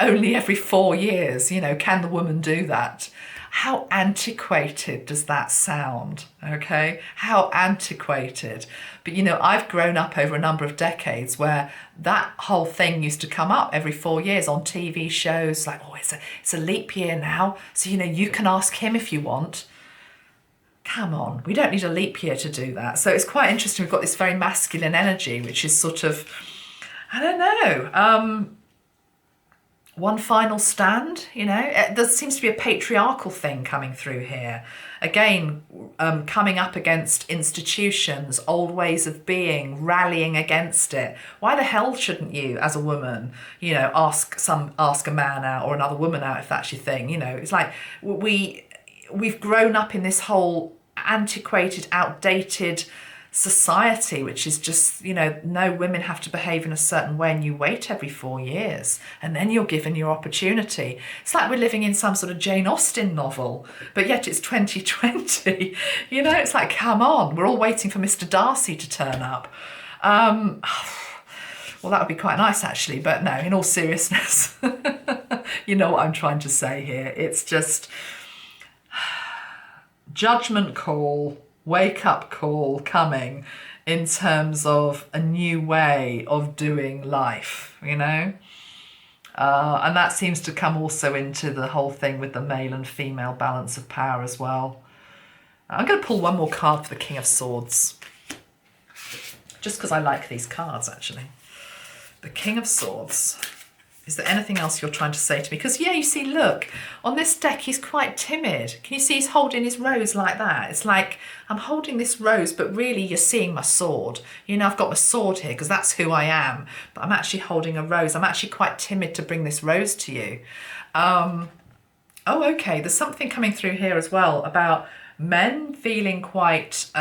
only every 4 years, you know, can the woman do that? How antiquated does that sound, okay? How antiquated. But, you know, I've grown up over a number of decades where that whole thing used to come up every 4 years on TV shows, like, oh, it's a leap year now, so, you know, you can ask him if you want. Come on, we don't need a leap year to do that. So it's quite interesting. We've got this very masculine energy, which is sort of, I don't know, one final stand, you know. There seems to be a patriarchal thing coming through here. Again, coming up against institutions, old ways of being, rallying against it. Why the hell shouldn't you, as a woman, you know, ask a man out or another woman out if that's your thing? You know, it's like we've grown up in this whole antiquated, outdated society, which is just, you know, no, women have to behave in a certain way and you wait every 4 years and then you're given your opportunity. It's like we're living in some sort of Jane Austen novel, but yet it's 2020. You know, it's like, come on, we're all waiting for Mr. Darcy to turn up. Well, that would be quite nice actually, but no, in all seriousness, you know what I'm trying to say here. It's just judgment call, wake up call coming in terms of a new way of doing life, you know? And that seems to come also into the whole thing with the male and female balance of power as well. I'm going to pull one more card for the King of Swords, just because I like these cards actually. The King of Swords. Is there anything else you're trying to say to me? Because, yeah, you see, look, on this deck, he's quite timid. Can you see he's holding his rose like that? It's like, I'm holding this rose, but really you're seeing my sword. You know, I've got my sword here because that's who I am. But I'm actually holding a rose. I'm actually quite timid to bring this rose to you. Oh, okay. There's something coming through here as well about men feeling quite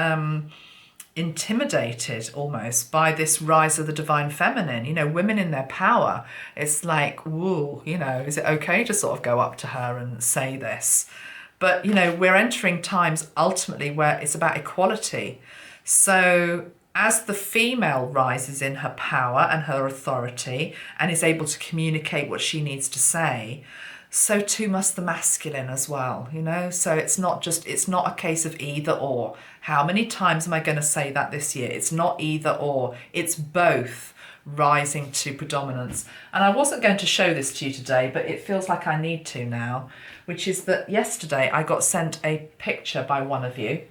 intimidated almost by this rise of the divine feminine, you know, women in their power. It's like, woo, you know, is it okay to sort of go up to her and say this? But, you know, we're entering times ultimately where it's about equality. So as the female rises in her power and her authority and is able to communicate what she needs to say, so too must the masculine as well, you know? So it's not a case of either or. How many times am I going to say that this year? It's not either or, it's both rising to predominance. And I wasn't going to show this to you today, but it feels like I need to now, which is that yesterday I got sent a picture by one of you.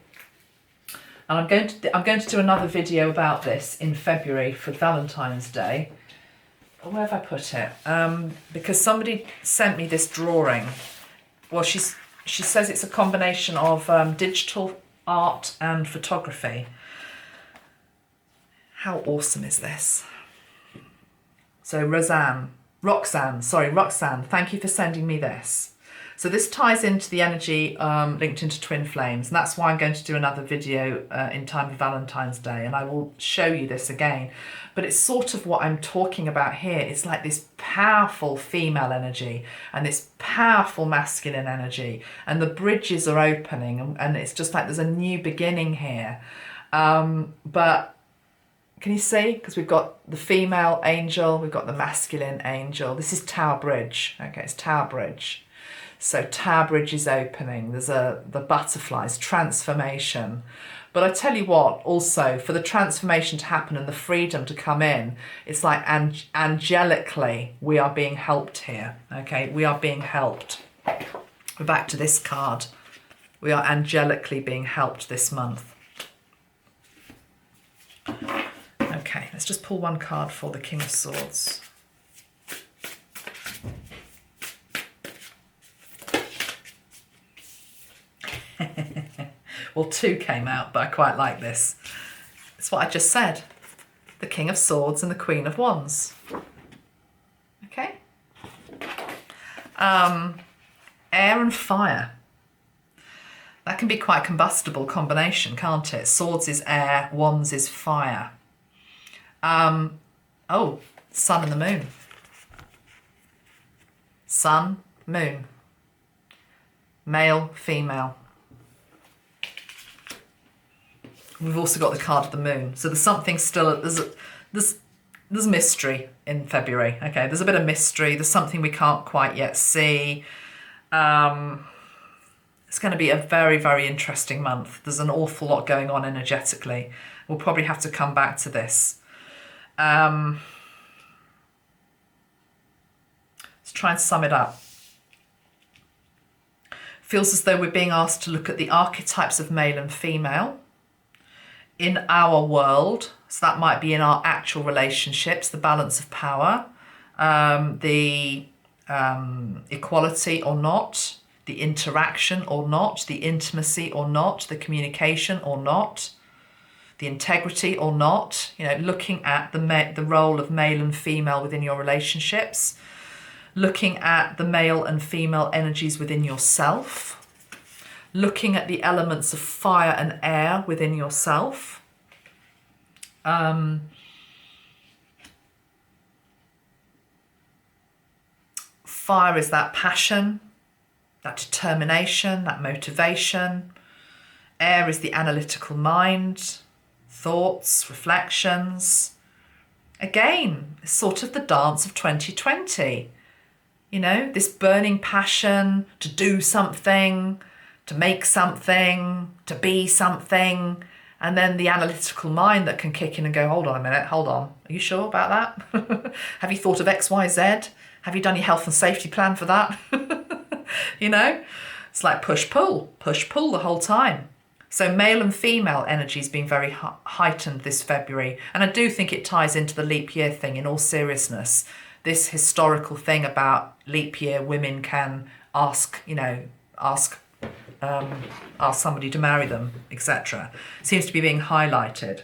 And I'm going to do another video about this in February for Valentine's Day. Where have I put it? Because somebody sent me this drawing. Well, she says it's a combination of digital art and photography. How awesome is this? So Roxanne, thank you for sending me this. So this ties into the energy linked into twin flames, and that's why I'm going to do another video in time for Valentine's Day, and I will show you this again. But it's sort of what I'm talking about here. It's like this powerful female energy and this powerful masculine energy, and the bridges are opening, and it's just like there's a new beginning here. But can you see? Because we've got the female angel, we've got the masculine angel. This is Tower Bridge. Okay, it's Tower Bridge. So Tower Bridge is opening. There's the butterflies, transformation. But I tell you what, also, for the transformation to happen and the freedom to come in, it's like angelically we are being helped here. Okay, we are being helped. We're back to this card. We are angelically being helped this month. Okay, let's just pull one card for the King of Swords. Well, two came out, but I quite like this. It's what I just said. The King of Swords and the Queen of Wands. Okay. Air and fire. That can be quite a combustible combination, can't it? Swords is air, wands is fire. Oh, sun and the moon. Sun, moon. Male, female. We've also got the card of the moon. So there's something still, there's mystery in February. Okay, there's a bit of mystery. There's something we can't quite yet see. It's going to be a very, very interesting month. There's an awful lot going on energetically. We'll probably have to come back to this. Let's try and sum it up. Feels as though we're being asked to look at the archetypes of male and female in our world. So that might be in our actual relationships, the balance of power, the equality or not, the interaction or not, the intimacy or not, the communication or not, the integrity or not. You know, looking at the role of male and female within your relationships, looking at the male and female energies within yourself, looking at the elements of fire and air within yourself. Fire is that passion, that determination, that motivation. Air is the analytical mind, thoughts, reflections. Again, it's sort of the dance of 2020. You know, this burning passion to do something, to make something, to be something, and then the analytical mind that can kick in and go, hold on a minute, hold on, are you sure about that? Have you thought of X, Y, Z? Have you done your health and safety plan for that? You know, it's like push-pull the whole time. So male and female energy is being very heightened this February, and I do think it ties into the leap year thing in all seriousness. This historical thing about leap year, women can ask somebody to marry them, etc. Seems to be being highlighted.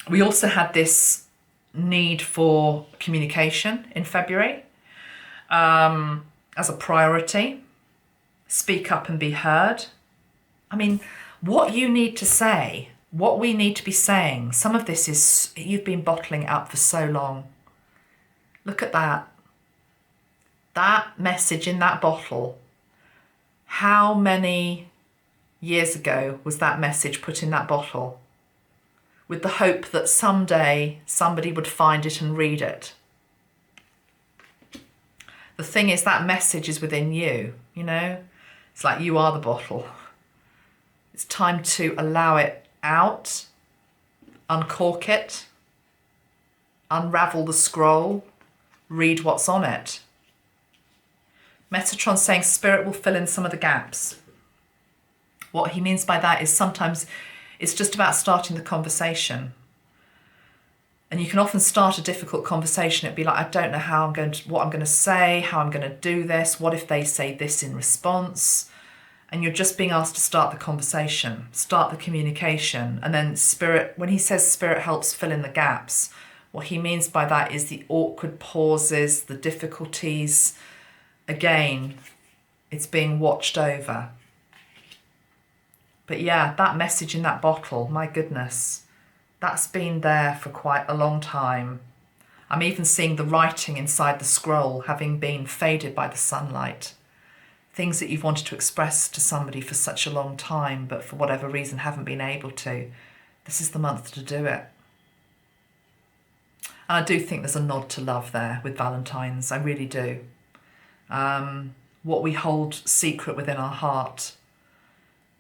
We also had this need for communication in February as a priority. Speak up and be heard. I mean, what you need to say, what we need to be saying, some of this is, you've been bottling it up for so long. Look at that. That message in that bottle. How many years ago was that message put in that bottle? With the hope that someday somebody would find it and read it. The thing is, that message is within you, you know? It's like you are the bottle. It's time to allow it out, uncork it, unravel the scroll, read what's on it. Metatron saying spirit will fill in some of the gaps. What he means by that is sometimes it's just about starting the conversation. And you can often start a difficult conversation. It'd be like, I don't know what I'm going to say, how I'm going to do this. What if they say this in response? And you're just being asked to start the conversation, start the communication. And then spirit, when he says spirit helps fill in the gaps, what he means by that is the awkward pauses, the difficulties, again, it's being watched over. But yeah, that message in that bottle, my goodness, that's been there for quite a long time. I'm even seeing the writing inside the scroll having been faded by the sunlight. Things that you've wanted to express to somebody for such a long time, but for whatever reason haven't been able to. This is the month to do it. And I do think there's a nod to love there with Valentine's. I really do. What we hold secret within our heart.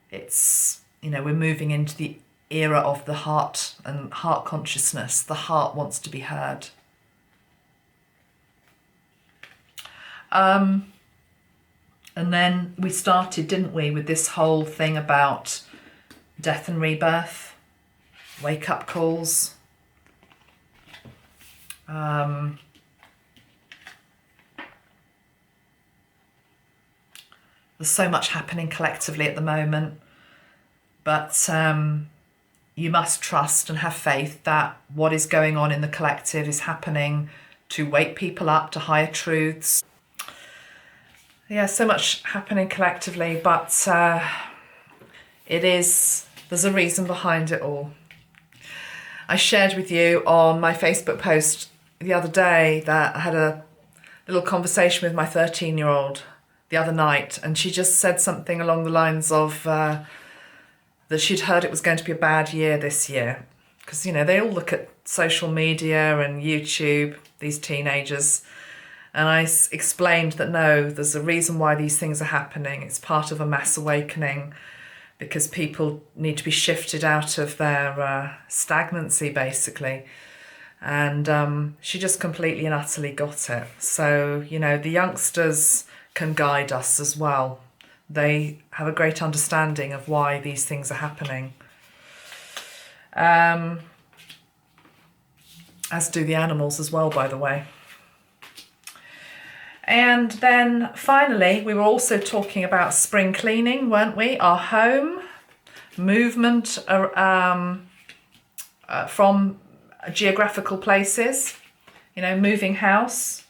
It's, we're moving into the era of the heart and heart consciousness. The heart wants to be heard. And then we started, didn't we, with this whole thing about death and rebirth, wake-up calls. There's so much happening collectively at the moment, but you must trust and have faith that what is going on in the collective is happening to wake people up to higher truths. Yeah, so much happening collectively, but there's a reason behind it all. I shared with you on my Facebook post the other day that I had a little conversation with my 13-year-old the other night, and she just said something along the lines of that she'd heard it was going to be a bad year this year. Because, they all look at social media and YouTube, these teenagers. And I explained that no, there's a reason why these things are happening. It's part of a mass awakening because people need to be shifted out of their stagnancy, basically. And she just completely and utterly got it. So, the youngsters can guide us as well. They have a great understanding of why these things are happening. As do the animals as well, by the way. And then finally, we were also talking about spring cleaning, weren't we? Our home, movement from geographical places, moving house.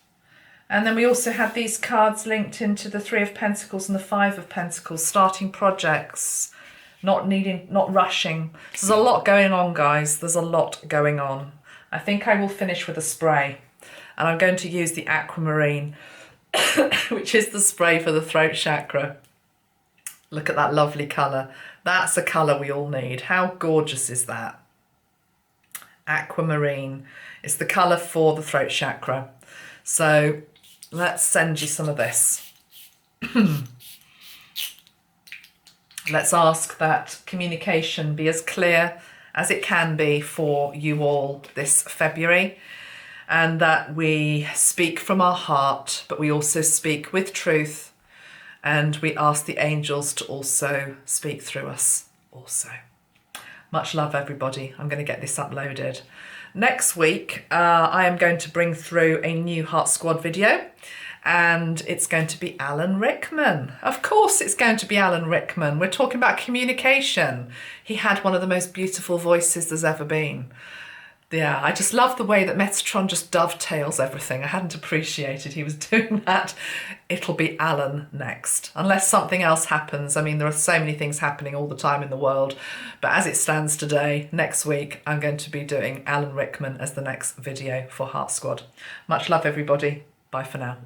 And then we also had these cards linked into the 3 of Pentacles and the 5 of Pentacles, starting projects, not rushing. So there's a lot going on, guys. There's a lot going on. I think I will finish with a spray. And I'm going to use the aquamarine, which is the spray for the throat chakra. Look at that lovely colour. That's a colour we all need. How gorgeous is that? Aquamarine. It's the colour for the throat chakra. So let's send you some of this. Let's ask that communication be as clear as it can be for you all this February, and that we speak from our heart, but we also speak with truth, and we ask the angels to also speak through us also. Much love, everybody. I'm going to get this uploaded. Next week, I am going to bring through a new Heart Squad video, and it's going to be Alan Rickman. Of course it's going to be Alan Rickman. We're talking about communication. He had one of the most beautiful voices there's ever been. Yeah, I just love the way that Metatron just dovetails everything. I hadn't appreciated he was doing that. It'll be Alan next, unless something else happens. I mean, there are so many things happening all the time in the world. But as it stands today, next week, I'm going to be doing Alan Rickman as the next video for Heart Squad. Much love, everybody. Bye for now.